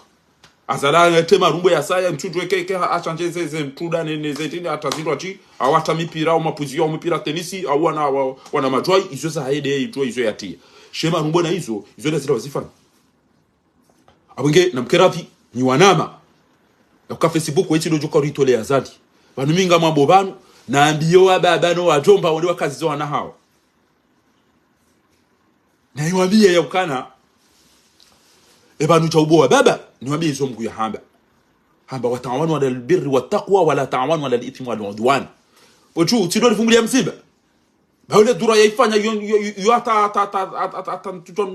A: azala tema rumbo ya saya mtutu keke achange zeze mtuda ne zetini atazindwa chi awata mipira au mapuzio au mipira tenisi au wana majoi izo za haide izo yatia shema rumbo na izo ndio zitawazifanya abunge na mkerapi ni wanama na kwa Facebook wechi dojo ko ritole azali banu minga mambo banu na ambiyo ababano wajomba wali wakazi zo na hao na iwambie ya ukana ebanu cha uboa baba niwambie izo mgu ya hamba watawanu ala albirri wattaqwa wala ta'awanu ala alithmi wal udwan ochu utidori fungulia msiba baule dura yaifanya yo ata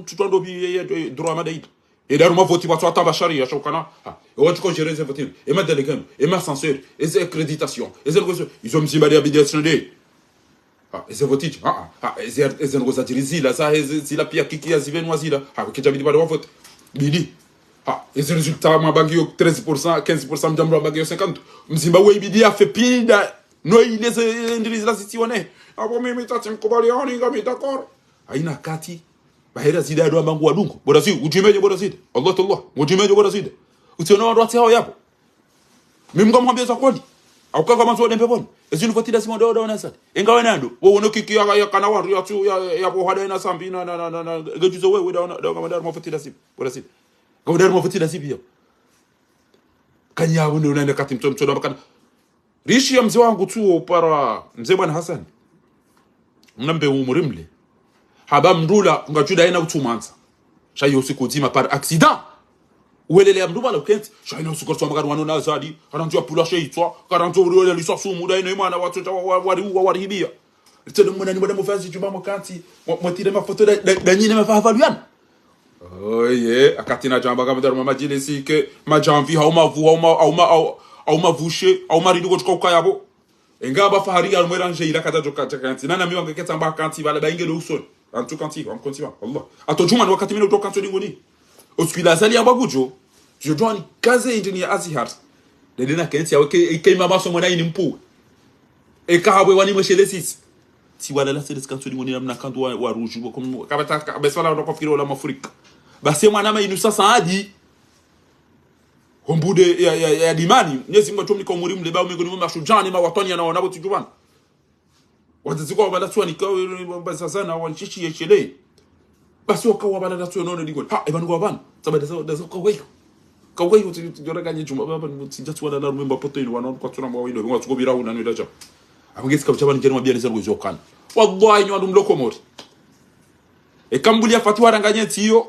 A: tutondo bi dura madai edaru mavoti watu atamba sharia shokana watu ko gérer voter et mettre les gammes et ma censure et accréditation et ils ont msiba ya bidiation de eze votich eze ngoza tirizila sa zila pia kiki ya zivenwa zila kitabidi bado vote bidi eze resultat mabagio 13% 15% mjambo mabagio 50 mzimbabwe bidi a fait pida no ile ndiriza sitione hapo mimi tati mkubaliani ngami d'accord haina kati bahera zida ndo bangu wadungu bora si ujimeje bora zida Allah ujimeje bora zida utiona watu hao yapo mimi ngamwambia za kweli au kama mwanzo dembe poni ezinu fatida simo ndo na sasa ingawa nando wewe unokiki ya kana watu ya tu ya bohada na sambi na gejuzo wewe ndo kama ndaro mafatida sipo bora si kama ndaro mafatida sipo hiyo kanya wone unaenda kati mtoto ndo kana rishi ya mzee wangu tu para mzee bwana Hassan mnambe umurimle haba mrula ngajuda ina kutumanza shayo usiku zima par accident uwelele ya mduba lokenti shaina usiku kwa magari wanona zadi karanjua pula sheitwa karanjua uwelele liswa sumu da ina imana watu warihibia tena mwana ni bwana mfazi jumba mkanti mwatire mafoto da nyine mafafaluana oye akatina jamba kama daru mamajile sike majamvi au mavushe au maridu ko kayabo engaba fahari al mweranje ila kata joka kanti nana miwa ngeketa mba kanti bala baingelo usoni antu kanti on continue Allah atojuma ni wakati mimi kutoka kanti ngoni oskila sali ambagujo je dois kaze indini azihar dedena kanti yawe ke mama so mwana ini mpu e kahabwe wani mweshele sisi si wala la sedes kanti ngoni namna kandu wa rouge ko kabata besala ndo kofiro la mafrika basi mwana ma inu sasa hadi hombude ya dimani nyezi mwa tumni ko muri mle ba umengoni mwa shujani ma watoni na wanabo tujubana watazikuwa balatwa ni kwa basa sana wanchichi yechele basi wakawa balatwa none ligoni ebanu kwa bana sabada za kwa weyo tujoraka nyijuma baba mtijatu wana na rumba poto ile wana kwa tuna mwa wido ngwa tukobira una nida cha abangesi ka chabani jeni mabia nizero zokana wallahi nyu andum lokomori e kambulia fatwa ranganye tiyo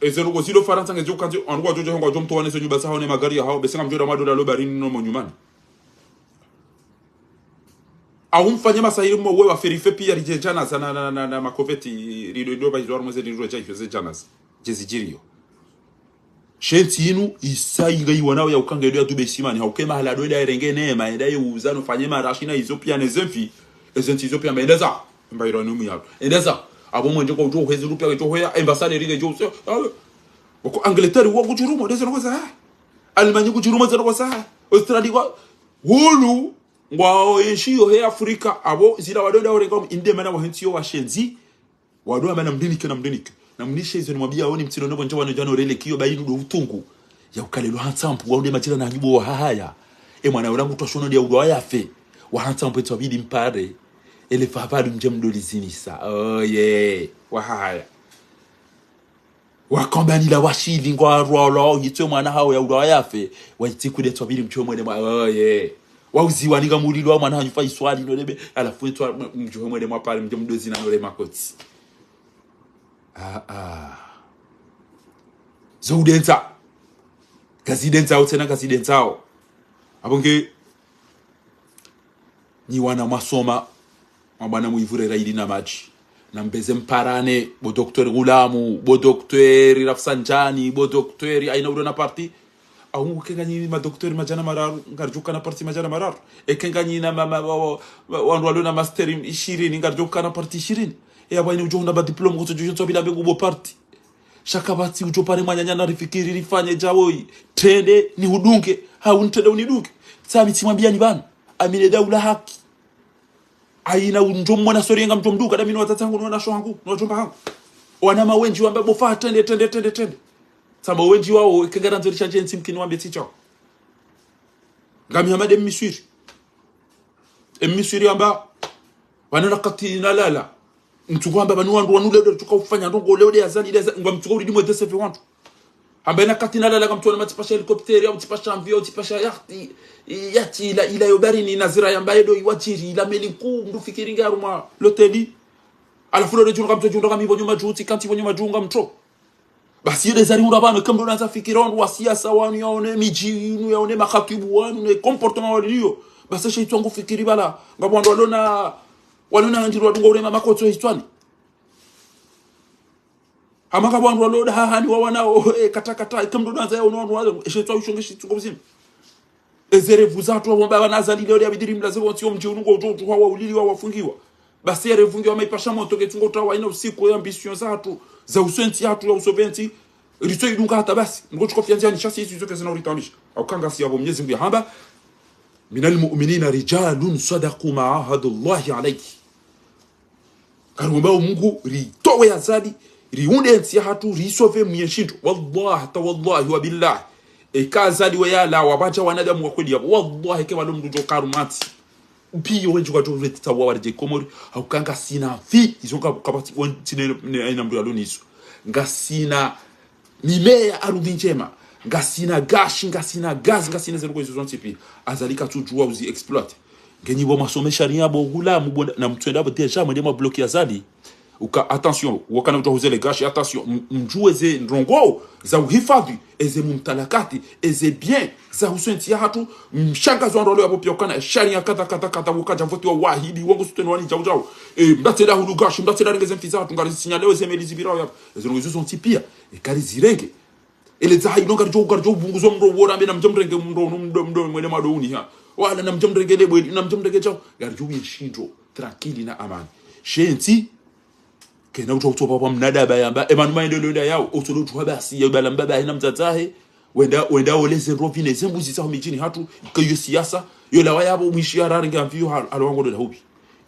A: ezero go silo faransa ngezo kanzi anwa jojo ngwa jomto wane so nyuba sa hone magari hao besenga mjoda madola lo barini no monyumani aumfanye masahiri mwa wewe aferife pia rijejana sana na makoveti rido ba izoro mweze rido cha ifeze janas jezijirio shenti inu isaiga iwanao ya ukanga edo ya dube simani haukema hala doida erenge neema enda yeuzano fanye marashina Ethiopia nezemfi ezenti Ethiopia maendeza mbairo numu yabo endeza abo mwenje ko ujo hezi rupia ko hoya ambassade rige jo ko Angleterre wo gujurumo dezo ngoza Almanya gujurumo zero ngoza Australia ko wulu ngwao yenshiyo he Afrika abo zira wadoda orenga inde mana wahentiyo washenzi wadoda mana mdinike na mnishe izo nimwambia oni mtino ndo njwa njano rele kiyo bayinu do utungu ya ukalelo hantampu waunde matira na nyibo haya mwana ulangu twashono dia udo yafe wa hantampu twabidi mpare ele fapadu mjemdo lizinisa oh yeah wa haya
B: wakambani la washili ngwa rolo yitwe mwana hao ya ulawa yafe waitiku de tobili mchwe mwene mwa oye wauziwa ninga mulilo wa mwana hanyu iswali nolebe alafu etwa mchwe mwene mwa pale mdozi na nole makoti zoudenza kazidenza utena kazidenza abonge ni wana masoma mabana muivure raidi na maji na mbeze mparane bo doktor Gulamu bo doktor Rafsanjani bo doktor aina urona parti au kenganyi ma doktor majana mararu ngarjuka na parti majana mararu kenganyi na wandu walona master 20 ngarjuka na parti 20 abani ujonda ba diploma ko tujo bila bego bo parti shakabati ujopare mwanyanya na rifikiri rifanye jawoi tende ni hudunge haunitende unidunge sami timwambia ni bana amine daula haki aina unjomwa na sorenga mtomduka na mimi watatangu na nasho hangu na jomba hangu wana mawenji wamba bofa tende samba wenji wao kengara nzuri chanje nsimkini wambe ticho ngami hamade mmiswiri amba wanana kati nalala mtukwamba banu wandu wanule tukafanya ndongo leo de azali ngwa mtuko uri dimwe desefe wantu ambena kati nalala kama mtu matipasha helikopteri au tipasha avion tipasha yati ila yobarini nazira yambaye do iwachiri ila melinku mdu fikiri ngaruma loteli alafu ndo junga mtu junga mibo nyuma juti kanti nyuma junga mtro basi ile zari urabano kama ndo naanza fikira wa siasa wanu yaone miji inu yaone makatibu wanu ne comportement walio basi shaitu ngo fikiri bala ngabo ndo walona njiro wadunga urema makoto hitwani amaka bwandu waloda hahani wa wanao katakata kama ndo naanza yao ndo shetwa ushongeshi tungomzima ezerevu zatu wabomba wanazali leo ya bidiri mlazevo ntio mjiunungo utoto hawa ulili wa wafungiwa basi ya refungi wa maipasha moto getungo tawa ina usiku ya ambition zatu za usenti hatu ya usoventi rito idunga hata basi ngo tukofianzia ni chasi hizo zote zinauritanisha au kanga si yabo Mwenyezi Mungu yahamba minal mu'minina rijalun sadaqu ma ahadullahi alayhi karumba Mungu ritowe azali riunde ntia hatu risove muyeshinto wallahi ta wallahi wa billahi ekazali we yala wabacha wanadamu wakweli yabo wallahi ke balomdu jokarumati upiyo wenje kwa jove titawa warje komori haukanga sina fi izonga kabati wentine ina mdu aloniso ngasina mimea arudi njema ngasina gashi ngasina gaz ngasina zero kwezo zontipi azalika tujua uzi exploit genyi bo masomesha riabo Gulamu na mtwenda bo deja mwende mabloki azali uka attention wakana utohuze le gashi attention mjueze ndrongo za uhifadhi eze mumtalakati eze bien za usenti ya hatu mshanga zo ndolo yapo pia kana sharia kata ukaja voti wa wahidi wangu suteni wani jao mdatela hulu gashi mdatela ngeze mfiza hatu ngari sinyaleo eze melizi birao yapo eze ngezo zonti pia kari zirenge ele za hayi nonga garjo bunguzo mro wora mbe na mjomrenge mdo mwene madouni ha wala na mjomrenge lebo na mjomrenge jao garjo yeshindo tranquille na amani shenti kena utoto papa mnadaba yamba emanu maendeleo yao utolotu basi ya balamba ba ina mtatahe wenda oleze rovine zembuzi za mijini hatu kayo siasa yo lawa yabo mwishia rangi mvio alwango ndo hubi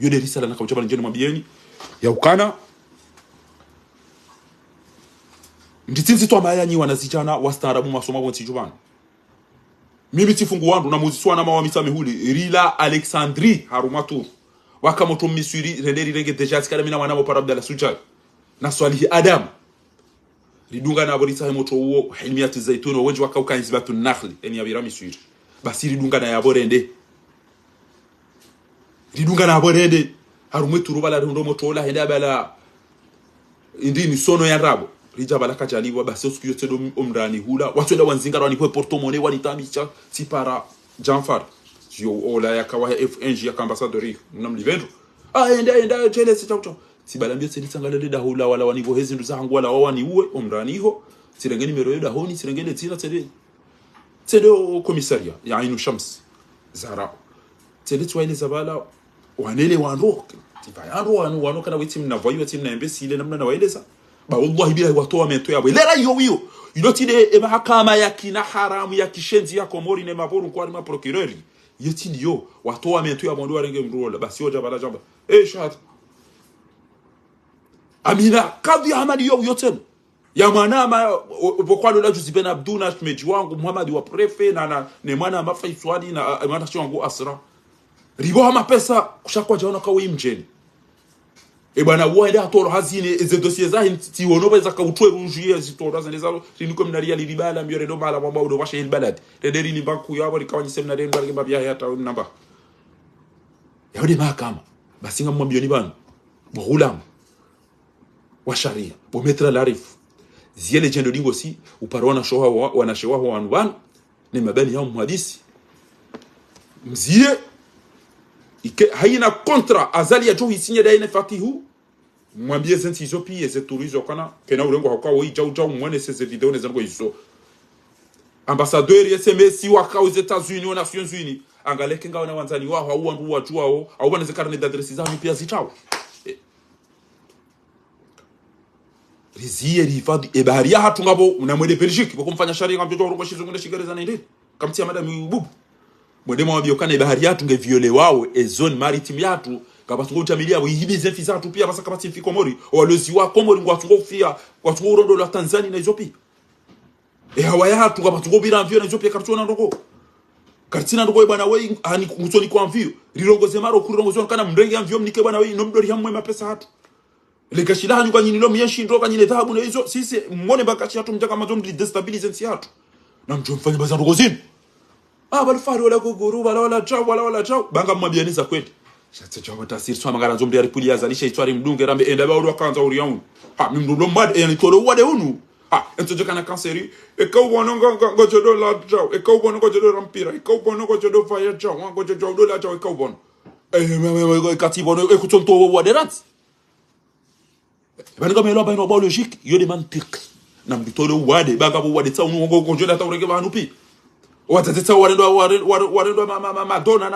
B: yo de risala na kabachaba njeni mwambieni ya ukana nditinzi to mayanyi wanazijana wastaarabu masoma bonti jubana mimi tifungu wandu na muziswa na mawamisa mehuli rila Alexandri Harumatu wakamoto misuri renderi renge deja tikara mina wanabo parabda la suja na swalihi Adam ridunga na borisa moto uo hilmiyatu zaitun wenji wakauka izbatu nakhli eni abira misuri basi ridunga na yaborende ridunga na yaborende harumwetu rubala ndo moto la henda bala indini sono ya rabo rija bala kajaliwa basi oskiyo tedo omrani hula watwenda wanzinga wani kwa portemone wani tamicha sipara Janfar yo ola yakawa FNG ya ambassadeur namlivendo enda jele sitauto sibalambia sitangala da hula wala wani gohezi nduza hangu wala wani uwe omrani ho sirengeni mero da honi sirengeni tina tedo komisaria ya Ainu Shams Zara tele twaile zabala wanele wanroke tibayaro wano kana witim na voyo tim na embesile namna na waeleza ba wallahi bila watoa mento yabo lera yo ilotide mahakama ya kina haramu ya kishenzi ya Komori ne maboru kwa ma procureur yetini yo watoa mento yabo ndo warenge mrola basi oja bala jamba shahad amina kadhi Hamadi yo yoten ya mwanama bokwalo la Juzi Ben Abduna meji wangu Muhammad wa prefe na ne mwana mafai swali na mwana wangu Asra ribo hama pesa kushakwa jaona kwa mjeni e bwana uende atoro hazine eze dossier za ti wono za ka utwe rujie zitoro za nezalo riniko mnaria libala mbiyore ndo mala baba udo washe balad rederi ni banku yabo likawani seminari ndo ngamba bya hata namba yode mahakama basi ngamwambioni bana bohulam wa sharia bometra larifu ziele jendo dingo si uparona shoha wanashewa wanu bana ni mabani yao mhadisi mzie haina kontra azali ya jo hisinye da ine fatihu mwambie zensi hizo pia zeturizo kana kena urengo hakwa woi jau mwene seze video ne zango hizo ambassadeur SMS waka aux États-Unis aux Nations Unies angaleke ngaona wanzani wao au wandu watu wao au bana zekarne d'adresse zao pia zitao riziye rifadi e baharia hatu ngabo mnamwede Belgique bako mfanya sharia ngamjo rongo shizungu na shigereza na ndeni kamtia madam bubu mwede mwabiokana e baharia hatu nge viole wao e zone maritime yatu kabatungo utamilia wihibize fizatu pia basa kabati mfiko mori walozi wa komori ngwatungo fia watungo urondo la Tanzania na Ethiopia e hawaya hatu kabatungo bila mvio na Ethiopia kartona ndoko kartina ndoko bwana we hani mutoni kwa mvio rirongoze maro kurongoze kana mrenge mvio mnike bwana we nomdori hamwe mapesa hatu lekashila hanyu kwa nyini lo miyeshi ndoka nyine dhahabu na hizo sisi mwone bakachi hatu mjaka mazo mdili destabilize nsi hatu na mjo mfanya baza ndoko zinu balfari wala guguru wala chao banga mwabianiza kweli Shate chawa tasiri swa magara zomri aripuli azalisha itwari mdunge rambe enda ba uru kanza uri yaunu mimdulo mad yani tolo wade unu entoje kana kanseri e ka ubona ngojodo la chao e ka ubona ngojodo rampira e ka ubona ngojodo fire chao ngojodo la chao e ka ubona katibono e kutonto wade rat banga melo ba no biologique yo de mantiq nam bitolo wade banga bo wade tsa unu ngojodo la tawreke ba hanupi watateta warendo madonna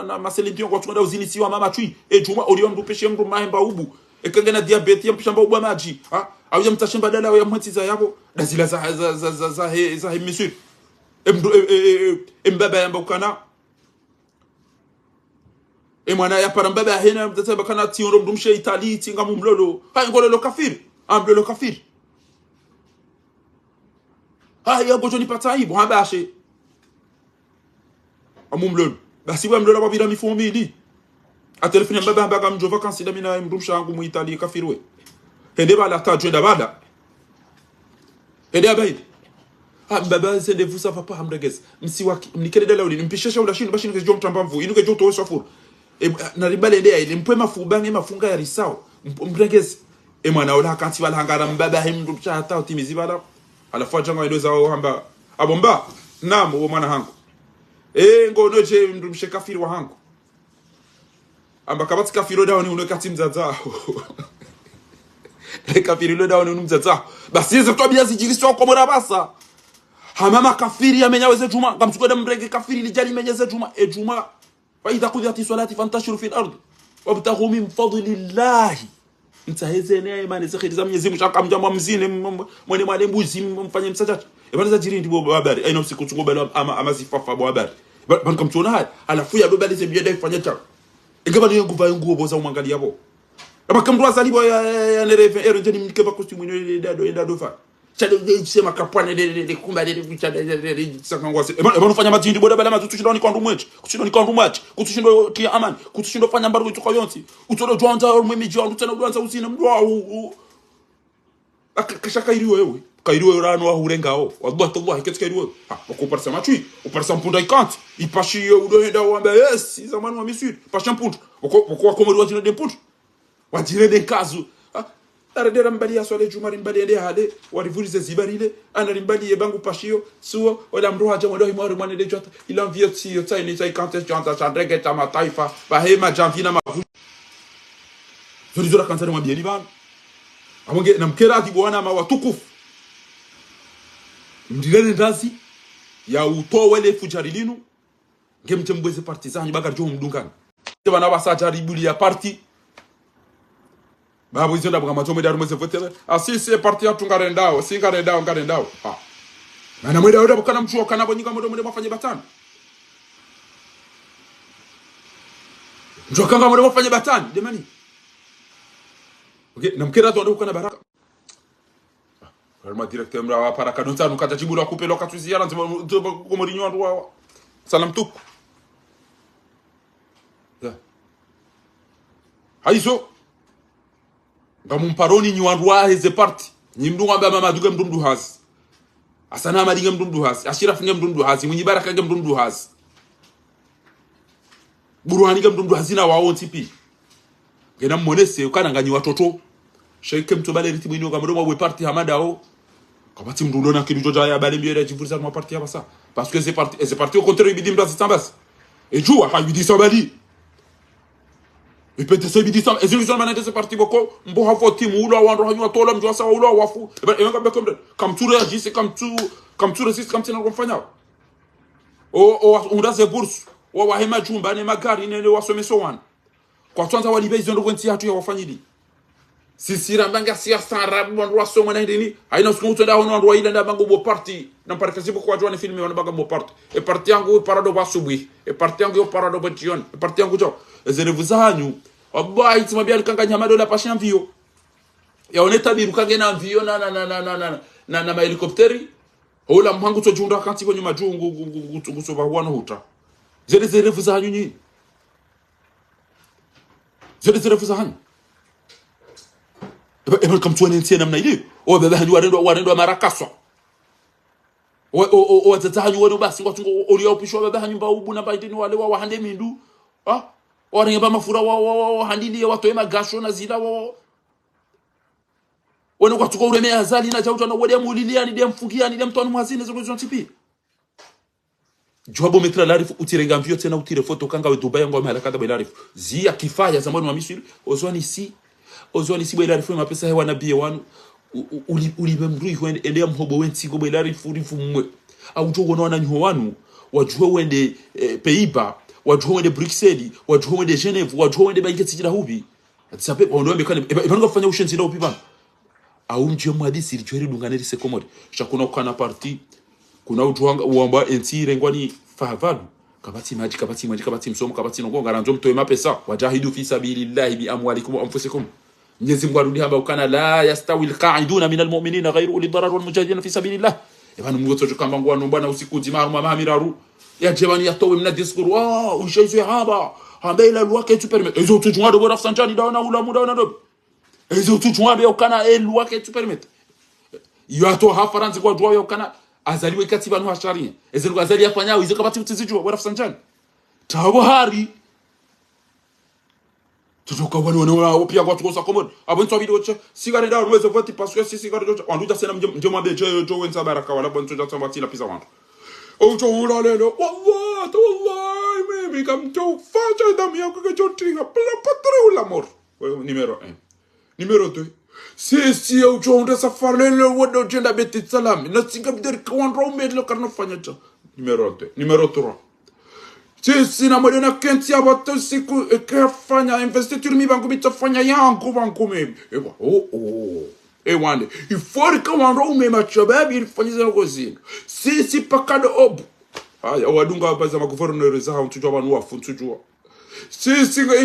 B: na maselindio kwa tunda uzinisiwa mama twi juma orion dupeshe mru mahemba ubu ekangena diabetes yampishamba ubu maji au yamtashimba dala ya mhatiza yabo dazila za monsieur mbaba yamba kana mwana ya parambaba hena mtataba kana tioro mdumshe Italy tinga mumlolo ngololo kafir amblolo kafir ya gojo ni pataibu habashe amumlolo basi wa mlola wabira mifumo mili a telefone mbaba mbaga mjo vacances da mina mrumsha wangu mu Italy kafirwe hende bala tajwenda bada hende abaidi mbaba sende vous ça va pas hamregez msiwaki mnikele dala uli mpishesha ula shini bashini kejo mtamba mvu inuke jo to safuru na ribale ndea ile mpwe mafubange mafunga ya risao mregez mwana ola kanti bala hangara mbaba himrumsha hata utimizi bala alafu janga idoza hamba abomba namo mwana hangu ngono je mrumshe kafiri wa hangu amba kabati kafiro dawo ni unokati mzaza kafiri lo dawo ni mzaza basi hizo tobia zijiriswa kwa mora basa hamama kafiri amenyaweze juma ngamsukoda mrenge kafiri lijali menyeze juma juma fa idha qudiyati salati fantashiru fil ard wabtaghu min fadlillah mtaheze ne imani zekhiriza Mwenyezi Mungu akamjamba mzine mwene mwale mbuzi mfanye msachacha ebana zajiri ndibo habari aina usiku tungobela ama zifafa bo habari bana kamtona haya alafu ya dobali zembiyada ifanya cha ingaba niyo nguva nguo boza umwangalia bo aba kamdu azalibo ya nereve eronjeni mnikeba costume ni dado fa chado sema kapwane de kumba de bichada sakangwase ebana fanya matindi boda bala matutu shindoni kwa ndumwechi kushindoni kwa ndumwachi kutushindo kia amani kutushindo fanya mbaru ituka yonsi utolo jwanza umwemeji wangu tena udwanza usina mdwa akashaka iriwe wewe kairiwe rano wa hurengao wallahi ketika iriwe wakuparsa matui uparsa mpunda ikanti ipashi udoenda wamba yes zamani wa misuri pasha mpunda wako komori wajina de mpunda wajina de kazu aradera mbali ya swale jumari mbali ende hade warivurize zibarile anarimbali yebangu pashio suo wala mroha jamu ndo himori mwane de jota ila mvioti yota ini sai contest janta chandrege tama taifa bahema jamvina mavu zuri kansari mwabieni bana amonge na mkera atibwana ma watukufu mdilene ndazi ya utowele fujarilinu ngemtembweze partizani bakar jo mdungana bana basajari ya parti babo izonda bwa matome daru mweze votere asisi parti atungarendao singarendao mana mweda oda bukana mchuo kana bonyinga mwede mafanye batani mchuo kanga mwede mafanye batani demani okay na mkera ndo kuna baraka Kalma directeur mra para kadonta nukaja jibula kupelo katuziana nzima komorinyo ndo wa salam tuk ya haizo ngamumparoni nyi wandwa heze party nyi mdu ngamba mama duge mdu hazi asana malinga mdu hazi ashiraf nge mdu hazi munyi baraka nge mdu hazi buruhani nge mdu hazi na wao tipi ngena monese ukana nganyi watoto sheke mtobale riti mwini ngamdo mwe party hamadao kabati mdu ndona kidu joja ya bale mbiere chivuriza mwa party hapa ça parce que c'est parti au contraire bidim dans cette et joue à lui dit ça bali et peut-être ça lui dit ça et je lui demande c'est parti beaucoup mbo hafo timu ulo wa ndo tola mjwa sawa ulo wafu et ngamba comme tu réagis c'est comme tu résistes comme tu n'as confanya on a ces bourses wa hema chumba ne magari ne wasomeso wana kwa kwanza walibe hizo ndo kwenti hatu ya wafanyili sisi rambanga siasa rabu ndo wasoma na ndini haina siku mtu ndao ndo ile nda bango bo party na participe kwa jwana filme wana bango bo party e party yangu parado basubwi e party yangu yo parado bation e party yangu jo ezerevuza hanyu obai timabia likanganya madola pasha mvio ya oneta biru kagena mvio na ma helicopteri hola mhangu to junda kanti kwa nyuma jungu gusoba wana huta zerevuza hanyu ni zerevuza hanyu ebe comme tu n'es namna ile o baba hanyu warendo marakaswa o tata hanyu wano basi ngotungo olio pishwa baba hanyu ba ubu na baidini wale wa hande mindu ore ngaba mafura wa handili watu ema gasho na zila wano kwa tuko ureme azali na chauta na wode mulilia ni dem fungia ni dem tonu mwazine zo zo tipi Joabo metra larifu utirenga mvio tena utire foto kanga we Dubai ngoma halakada be larifu zia kifaya zamani wa Misri ozwani si bwe larifu mapesa hewa na bie wanu uli memrui wende endea mhobo wenti go bwe larifu rifu mwe au jo wona nyo wanu wajue wende Pays-Bas wajue wende Bruxelles wajue wende Genève wajue wende baiketi jira hubi atsape ondo mbekane ebanga kufanya ushenzi la upiba au mjio mwadisi lijweri dunganeri sekomode shakuna ukana parti kuna utuanga uamba entire ngwani fahavalu kabati maji msomo kabati nongo ngaranzo mtoe mapesa wajahidu fi sabilillahi bi amwalikum wa anfusikum Mwenyezi Mungu arudi hapa ukana la yastawi alqa'iduna min almu'minina ghayru uli darar wal mujahidin fi sabilillah ebana Mungu tocho kamba ngwano bwana usiku jimaru mama miraru ya jebani yatowe mna diskuru ushaizu haba hambeila lwake tu permet ezo tujwa do raf sanjani daona ulamu daona do ezo tujwa be ukana lwake tu permet yato hafaranzi kwa dwa ukana azaliwe kati banu hasharia ezengo azali afanya wizo kabati utizijwa wa rafsanjani tabo hari tutoka wana pia kwa tukosa komod abonto video cha sigare da ruwezo voti parce que si sigare do anduja sena mjoma be jo wenza baraka wala bonto da tambati la pisa wantu o jo ula lelo wallahi mimi kam to facha da mia ko jo tinga pla patre ula mor numero 1 numero 2 si au jonda safari le wodo jenda beti salam na singa bider kwa romed lo karno fanya cha numero 2 numero 3 si na modena kenti abato siku e fanya investiture mi bangu bitafanya yangu bangu mimi e wande ifori kama rome machababi ilifanyizana kozini si pakado obu aya wadunga baza maguverneur za mtujwa banu wafuntujwa si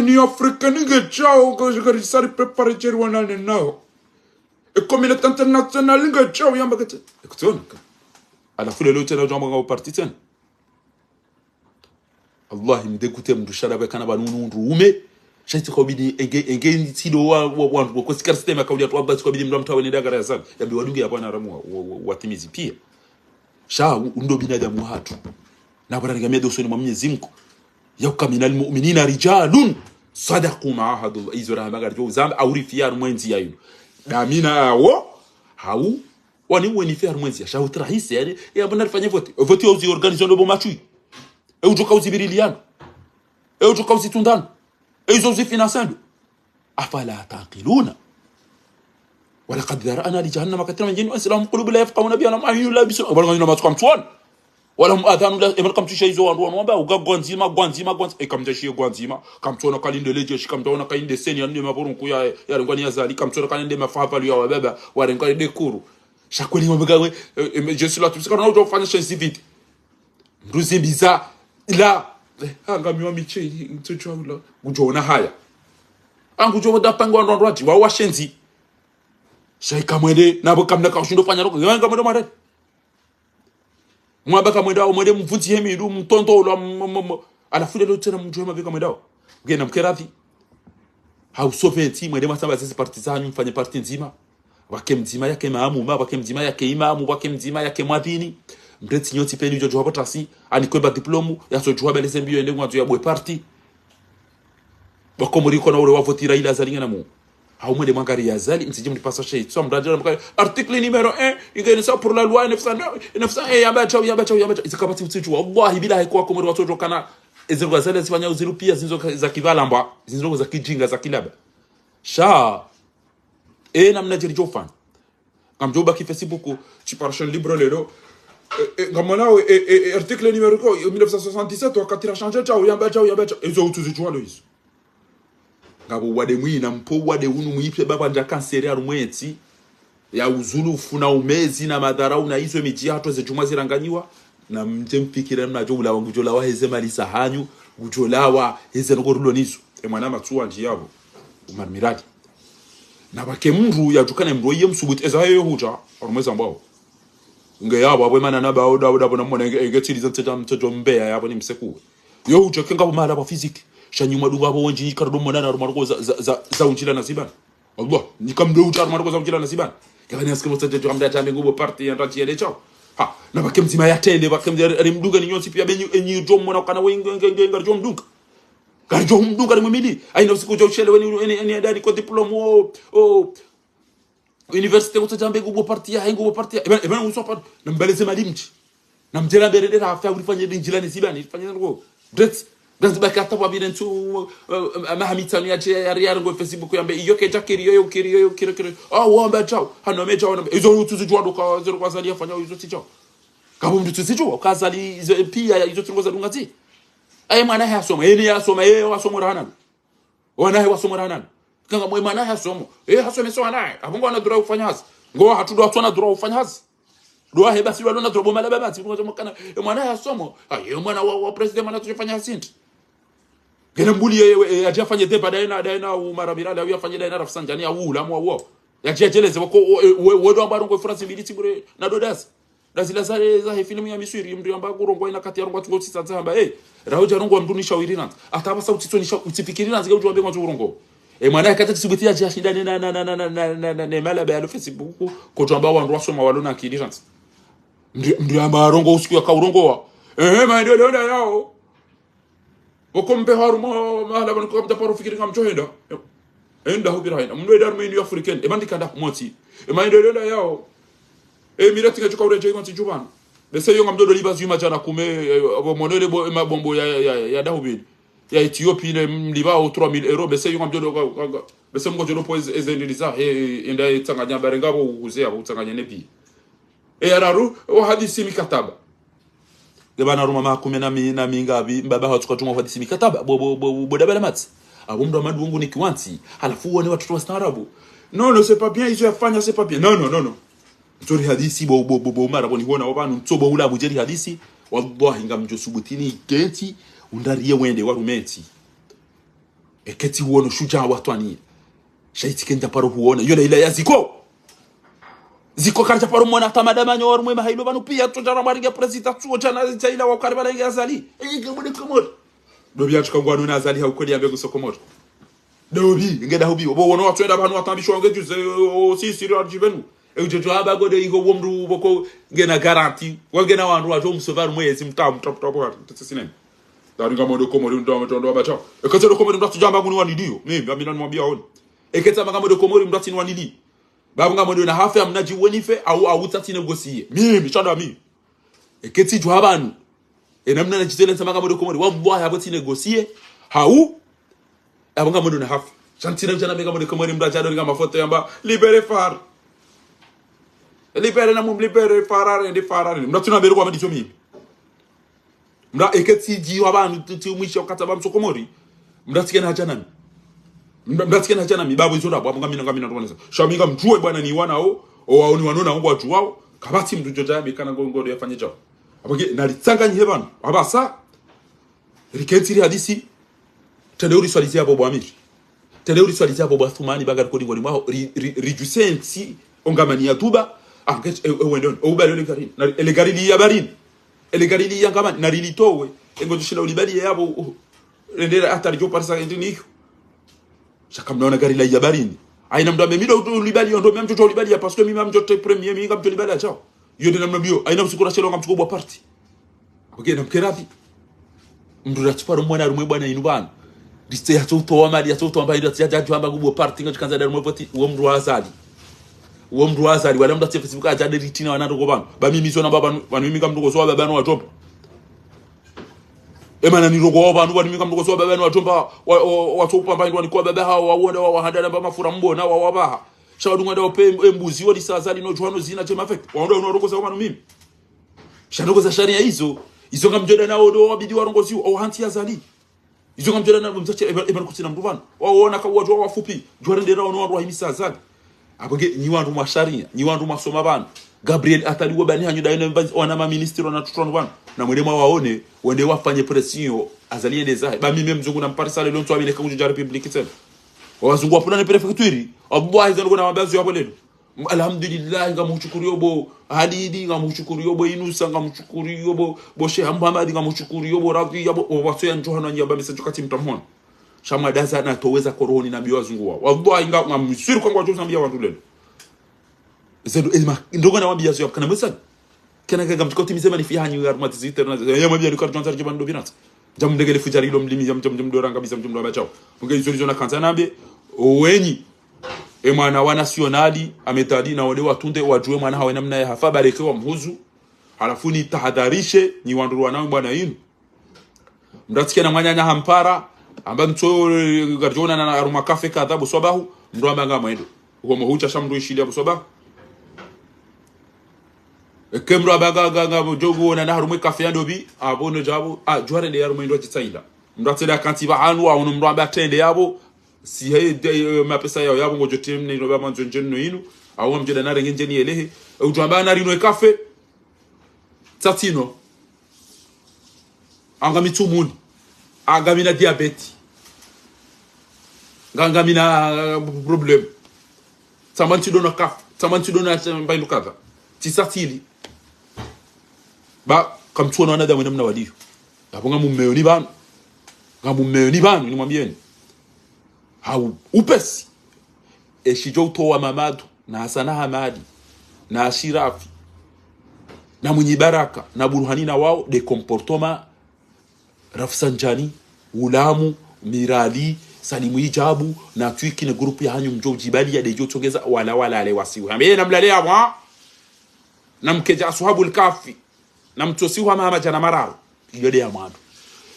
B: ni afrika ninge chao ko jikari prepare cheri wanane nao e communauté internationale ninge chao yamba kete ekutona ala fule lo tena jamba ngo parti tena Allah mdekute mdushara bekana banunu ndume shaiti ko bidi enge tilo wa ko sikar system akaudia to abati ko bidi mdamta wene dagara sana yabi wadunge hapana ramu watimizi pia sha ndo binadamu hatu na bora ngamia dosoni mwa Mwenyezi Mungu yakamina almu'minina rijalun sadaqu ma'ahadu izra magarjo uzamba au rifiyar mwenzi yayo damina hau wani weni fiar mwenzi ya shahu trahisi yani ya bana fanya vote au organization de bon match ujoka uzibiriliano ujoka uzitundano ezo zifinasando afala taqiluna ولقد ذرأنا لجهنم كثيرا من الجن والإنس لهم قلوب لا يفقهون بها ولهم أعين لا يبصرون وبلغنا ما تقامتون ولهم آذان لا يملكم شيء زوان وان وبا gwanzima ikamjashie gwanzima kamtona kalinde lejeshi kamtona kalinde senior ndi maburunku ya rengwani ya zali kamtona kalinde mafafalu ya wababa wa rengwani de kuru shakweli mbegawe je suis là tout ça quand on doit faire chez vite mruzi biza ila angamiwa miche mtujwa ula ujona haya angujo dapangwa ndondwaji wa washenzi shaika mwende nabo kamna ka ushindo fanya roko nganga mwende mare mwabaka mwende mvuti hemi ndu mtonto lo ala fule lo tena mjoma beka mwende ngena mkerathi hausoveti mwende masamba sisi partizani mfanye parti nzima wake mzima yake maamuma wake mzima yake imamu wake mzima yake mwadini mreti nyoti peli jojo hapo tasi anikweba diplomu ya sojua beleze mbio ende ngwazo ya bwe parti bakomuriko na ule wavotira ila zalinga na mu haumwende mwangari ya zali msije mnipasa shay so mrajana mkaya article numero 1 ingene sa pour la loi 900 yamba isikapati mtsichu wallahi bila haikuwa komuri watoto kana ezo zale zifanya uziru pia zinzo za kivalamba zinzo za kijinga za kilaba sha namna jeri jofan kamjoba ki Facebook ci parachon libre lero ngamanao article numero 1977 wakati changer chao yamba ezo utuzichwa lo izo ngabo wade mwina mpo wade unu muipe baba nja kanseri arumwetsi ya uzulufu na umezi na madharau na hizo miji hato ze juma ziranganyiwa na mtemfikira mna jo ulawa ngujolawa heze malisa hanyu ngujolawa heze ngorulo nizo mwana matsuwa njiyabo umarmiradi na bake mru ya jukane mru ye msubuti ezayo huja arumweza mbao nge yabo abwe mana na bawo dawo na mona ngetiriza mtejo mbeya yabo ni mseku yo huja kenga bumala ba physique shanyuma dunga abo wonji kardo mona na rumargo za unjila na siban Allah nikamdo utar rumargo za unjila na siban kabani askemo mtejo amda tambe ngubo party ya rati ya chao ha na bake mzima ya tende bake mduga ni nyonsi pia benyu enyi jom mona kana wenga jom duka garjo mduga ni mumili aina usiku jo shele weni ndani ko diploma université ko tambe ngubo party ya ngubo party eben usopa na mbeleze malimchi na mjela mbele na afya ulifanya njila ni siban ifanya ngo dret dans bakata wa bidentu mahamitani ya riara ngo Facebook yambe iyo ke jakiri yo kiri wamba chao hano mecha wana izo utuzijwa doka zero kwa zalia fanya izo ticho kabo mtu tuzijwa kazali pia izo tungoza dungazi ay mwana hasoma yeye yasoma yeye wasoma rahana wana wasoma rahana kanga mwe mwana hasoma hasoma so naye abongo na dura ufanya hazi ngo hatudo atona dura ufanya hazi doa heba si walona drobo malaba bati ngo kana mwana hasoma ayo mwana wa president mwana tufanya hasinti gena mbuli yeye ajafanye deba daina umarabirala au yafanye daina rafsanjani au ulamu au yajeleze ko wedo ambaro ngo France militi bure na dodas lazila za filmu ya Misiri mri amba kurongo ina kati ya rongo tuko tsatsa amba rahoja rongo mduni shawirina ataba sauti toni utifikirina zige ujwa bengo turongo mwana yakata tsubutia ja shinda na malaba ya Facebook ko tamba wa ndwa soma walona kidirant mri amba rongo usiku ya kaurongo wa maendeleo yao wakombe harumo mahala banko kamta paro fikiri ngam johenda enda hubira haina mwe dar menu africain bandika nda moti maendeleo yao mirati ka chukau reje ngonti juban bese yo ngam do libas yuma jana kume monele bo mabombo ya dahubini ya Ethiopia ne mliba au 3000 euros bese yo ngam do bese ngo jono po ezendiliza enda tsanganya barengabo uzea utsanganya nepi araru o hadisi mikataba gebana ruma makume na mingabi mbaba hatuka tuma hadisi mikataba boda bala mats abumdo madungu ni kiwanti halafu wone watoto wa staarabu non c'est pas bien ils fanya c'est pas bien non mtori hadisi bo mara boni hona wabanu mtobo ula bujeri hadisi wallahi ngamjo subutini genti undariye wende warumeti eketi wono shuja watwani shaiti kenda paro huona yona ila yaziko ziko karcha paro mona tamada manyo warumwe mahilo banu pia tojara mariga president tuo chana chaila wakari bala yazali ngamode komod dobi achukangwa na azali hakoli ambe gusokomod dobi ngeda hubi bo wono watwenda banu watambishwa ngejuze sisi rajibenu ejojo abagode igo womru boko ngena garanti wangena wandu wajo msovaru mwezi mtamu top tsisinem daringa modo komori ndo abacha ekatero komori ndo tujamba nguni wanidio mimi amina nimwambia on eketa magamode komori ndo tini wanili babu ngamodo na hafa ya mnaji wonife au utati negosie mimi chanda mimi eketi jo abanu namna na jitele sama ngamodo komori wallahi abati negosie hau abanga modo na hafa chantira jana bega modo komori mda jado ngama foto yamba libere far libere na mum libere farare ndi farare mda tuna beru kwa madicho mimi mda eketi ji wabanu tu mwisho kataba msokomori mda tikena jana mdatike na jana mibabu izo rabo abanga mina ndoneza shaminga mtuwe bwana ni wana o waoni wanona ngo watu wao kabati mtu joja bekana ngo yafanye jao abage nalitsanganye hebana abasa rikentiri hadisi tedeuri swalizi abo bwamiri tedeuri swalizi abo bwathumani baga kodi ngoni mwa reducenti ongamani ya tuba anget wendon oba le garin ele garili ya barin ele garili ya ngama narilitowe ngo tushila ulibali yabo rendera atari jo parsa ndini Chaka mnaona gari la yabarini. Aina mdo amemida ulibali ndo mimi mtoto ulibali parce que mimi mtoto premier mimi kama mtoto ulibali chao. Hiyo ndio namna bio. Aina usiku na shelo kama mtukubwa party. Okay, namkerapi. Mdu ratiparo mwana rumwe bwana inu bana. Diste ya toto wa mali ya toto ambaye ndio atiaje amba kubwa party ngacho kanza da rumwe poti uo mdu azali. Uo mdu azali wala mdu atifika ajade ritina wanando ko bana. Ba mimi sio na baba bana mimi kama mtuko so baba no watopa. Emana ni rogo abantu bani mimi kama mtuko so baba no watopa watopa ambaye ndio walikuwa baba hao waonda wa hadana ba mafura mbona wa wabaha. Shawadu ngada ope embuzi wodi sazali no Joano zina chema fake. Waonda unarogo sa bana mimi. Shandogo za sharia hizo nga mjoda nao ndo wabidi warongozi au hanti azali izo nga mjoda nabo mzache ebana kutina mndu bana waona ka watu wafupi jware ndera ono wandu wahimisa azali abage ni wandu mwa sharia ni wandu masoma bana Gabriel ataliwa bani hanyu daina wana ma ministeri na tutano bana na mwende waone wende wafanye pression azali endeza ba mimi mzungu na mpari sale lonto abile kangu ja republique tena wazungu wapona ne prefecture abwa hizo ngo na mabazo yapo lelo alhamdulillah ngamuchukuriyo bo hadidi ngamuchukuriyo bo inusa ngamuchukuriyo bo Sheikh Muhammad ngamuchukuriyo bo radhi yabo waso ya Johana nyamba message kati mtamhona shama daza na toweza koroni na biwa zungu wao wallahi ngamsiri kwa ngojo sambia watu lelo zedo elma ndogo na wambia zio kana message kana kanga mtukoti misema ni fihanyu ya rumati internet ya mabia ni karton tarjiba ndo binat jam ndegele fujari lo mlimi jam doranga bisa mtumdo bachao mungai solution na kanza nambe wenyi mwana wa nationali ametadi na wale watunde wajue mwana hawe namna ya hafa barekewa mhuzu alafu ni tahadharishe ni wanduru wanangu bwana yinu mdatike na mwanya hampara amba mto garjona na aruma kafe kadhabu sobahu ndo amba mwendo uko mhucha shamdu ishili abu sobahu kemro abaga jogo na harume kafe ndobi abono jabo jware le yarume ndo tsaila mdatela kantiba hanu wa unu amba tende yabo si haye mapesa yao yabo ngojo team ne no ba manzo njenno inu awu mjeda na renge njeni elehe ujamba na rino kafe tatino angami tumuni angami na diabete ngangami na problem tamanti dona kafe tamanti dona mbainu kadha tisatili ba kamtuona na damu namna wadiyo hapo ngamumeoni bana ngamumeoni bana nimwambieni hau upesi eshijo utowa Mamadu na Hasana Hamadi na Ashirafi na Mwenye Baraka na Burhani na wao de comportement Rafsanjani Ulamu Mirali Salimu Ijabu na twiki na grupu ya hanyu mjo jibali ya dejo tongeza wala ale wasiwe ambaye namlalea mwa na mkeja ashabul kafi na mtosiwa mama jana marao yode ya mwandu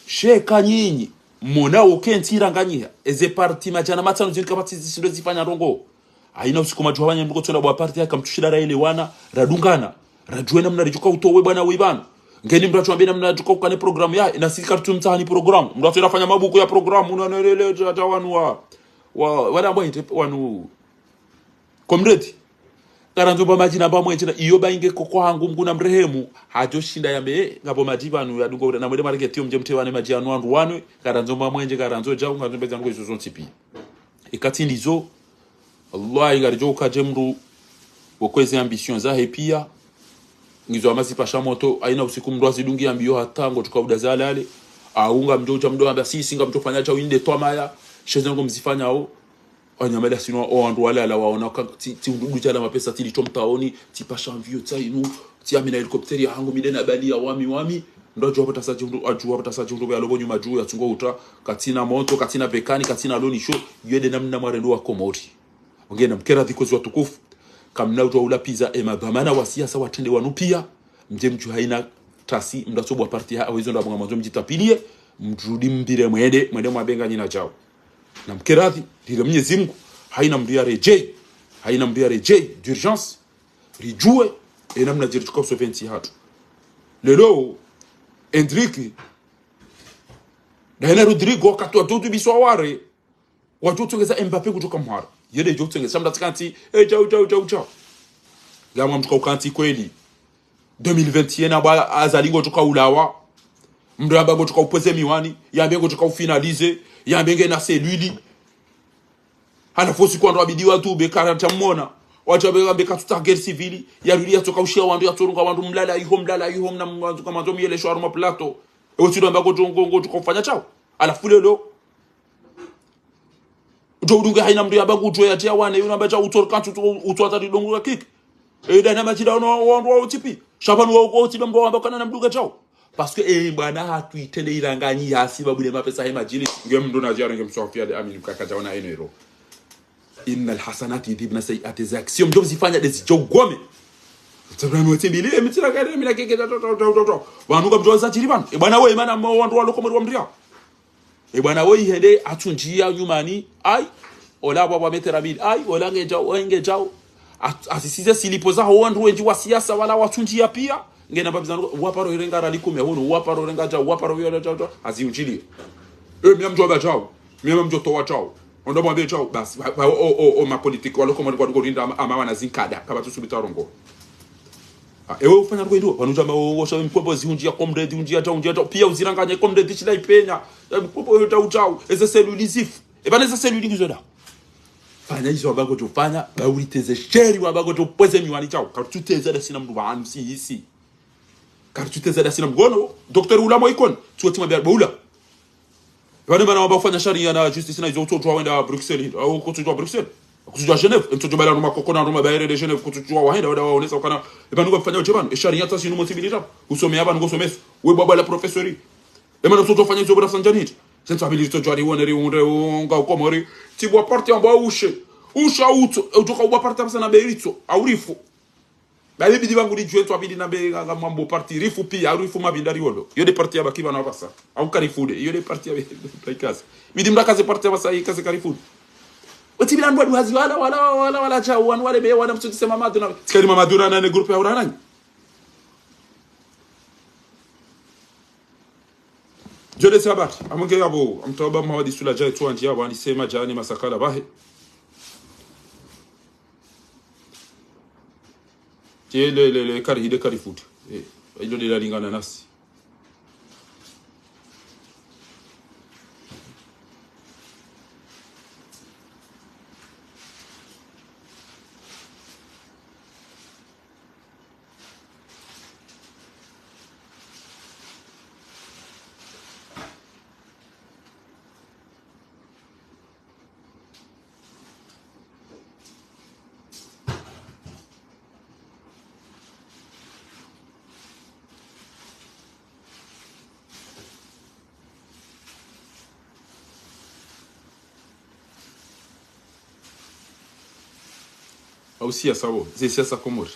B: sheka nyinyi mona ukentira nganyia eze parti majana matano zilika parti zisindo zifanya rongo aina usiku majwabanya mbuko tona bwa parti yaka mtushira raile wana radungana rajuena mna rijuka utowe bwana wibana ngeni mratu ambia mna rijuka ukane programu ya na sisi kartu mtahani programu mratu inafanya mabuku ya programu unanelele tawanu wa wala ambao wanu komredi karanzo ba majina ba mwenjina iyo bainge koko hangu mguna mrehemu hajo shinda yambe ngabo majibanu ya dungo na mwede marike tio mje mtewane majianu wandu wanu karanzo ba mwenje karanzo jau ngazombe zangu izo zontipi ikati ndizo Allah ingarjo kajemru bokweze ambition za pia ngizo amazipa shamoto aina usiku mndo azidungi ambio hatango tukauda zalale aunga mjoja mdo amba sisi ngamtofanya cha winde tomaya shezengo mzifanya au anyamela sino wandu wale ala waona ti ndugu jala mapesa tili tomtaoni ti pasha mvio tsainu ti amina helikopteri ya hangu midena bali ya wami ndo jo hapata saji ndu ajua hapata saji ndu ya lobo nyuma juu ya tungo uta katina moto katina bekani katina loni show yede namna marendo wa komori ngena mkera dhikozi wa tukufu kamna ujwa ula pizza emabamana wa siasa watende wanu pia mje mju haina tasi mdasobwa parti ha awezo ndo mwanzo mjitapilie mjudi mbire mwede mwabenga nyina chao na mkeradhi ndilo Mwenyezi Mungu haina mria reje d'urgence rijue namna jirituka usoventi hatu lelo Enrique na Rodrigo wakati watoto biswaware watoto ngeza Mbappe kutoka mhara yede joto ngeza samda tikanti chao gama mtuka ukanti kweli 2021 aba azalingo tuka ulawa mdo abago tuka upose miwani yambengo tuka ufinalize yambenge na seluli hana fosi kwa ndo abidi watu bekara chamona watu beka tuta guerre civile yarudi atoka ushia wandu yatorunga wandu mlala iho na mwanzo kama nzo miele shwarma plato wotu ndo abago tongo tukofanya chao alafu lelo udunga haina mndu yabangu utwe yatia wane yuna bacha utorkantu utwata ridongo kik dana machida ono tipi shapanu wako tiba mbo ambakana na mduga chao parce que bwana hatuitele iranganyi yasi babule mapesa hema jili ngemndo na jara ngemsofia de amini kakajaona enero innal hasanati yudhibna sayiati zak sio mdo zifanya dezi jogome tabana mtibili emitira kare mina keke to wanuka mdo za chiriban bwana wewe mana mo wandu waloko mwa mria bwana wewe hende atunjia nyumani ai ola baba meterabili ai ola ngejao asisize silipoza ho wandu wenji wa siasa wala watunjia pia ngena babizana waparo irenga ralikumya hono waparo renga ja waparo yona ja aziunjili mimi mjo ba chao mimi mjo to wa chao ondo mwambie chao basi o ma politique wala koma kwa kurinda ama wana zinkada kaba tusubita rongo ewe ufanya rwendo wanuja ma sha mpopo ziunjia comrade unjia ta pia uziranganye comrade chila ipenya mpopo yota uchao eze cellulisif bana eze celluligizoda fanya hizo abago tufanya bauliteze sheri wabago tupweze miwani chao katuteze da sina mdu baanu si hisi katuteze da sina mgono Dr. Ulamo ikon tuotima bia baula bana bana wabafanya sharia na justice na hizo utoto waenda Bruxelles au kutujwa Bruxelles kutujwa Genève mtujwa bala numa kokona numa baere de Genève kutujwa waenda wada waonesa kana bana ngofanya ujeban sharia tasi numo sibilita usome aba ngosomesa we baba la professori bana utoto fanya hizo bra sanjanit senza abilito jari woneri unga komori tibwa parti amba usha utoka uba parti aba na beritso aurifu bali bidi bangu dijwetu abidi na be ga mambo parti rifu pia rifu mabindari wodo yo de parti aba kiba na basa au karifude yo de parti aba plaikaze bidi mrakaze parti aba sai kaze karifude otibila ndwa duhazi wala cha wale be wana mtu sema maduna sikari mamadura na ne groupe ya urana jode sabat amonge yabo amtoba mawadi sula jai tu anjia wani sema jani masakala bahe le kari hide kari foot ilo de la lingana nasi aussi à savoir c'est ça komori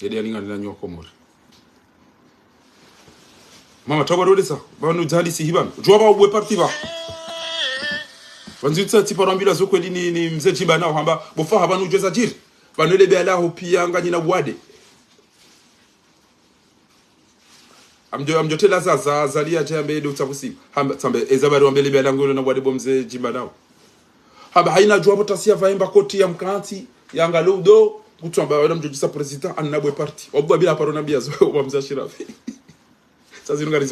B: yede alinga na nyo komori mama tabarode sa banu zali si hiban joba ubwe parti ba banzitsa tiparambila zokweli ni mzee chimba nao hamba bofa habanu jeza jiri banu lebe alaho pia ngani na bwade amjotela za zalia jambe do tabusi hamba tambe ezabari wambele be alangolo na bwade bomze chimba nao haba haina jua botasia vaimba koti ya mkanti ya ngaludo kutsamba wala mjojisa president anabwe parti obwa bila parona biazo obwa mzashirafi sasa zinungarizo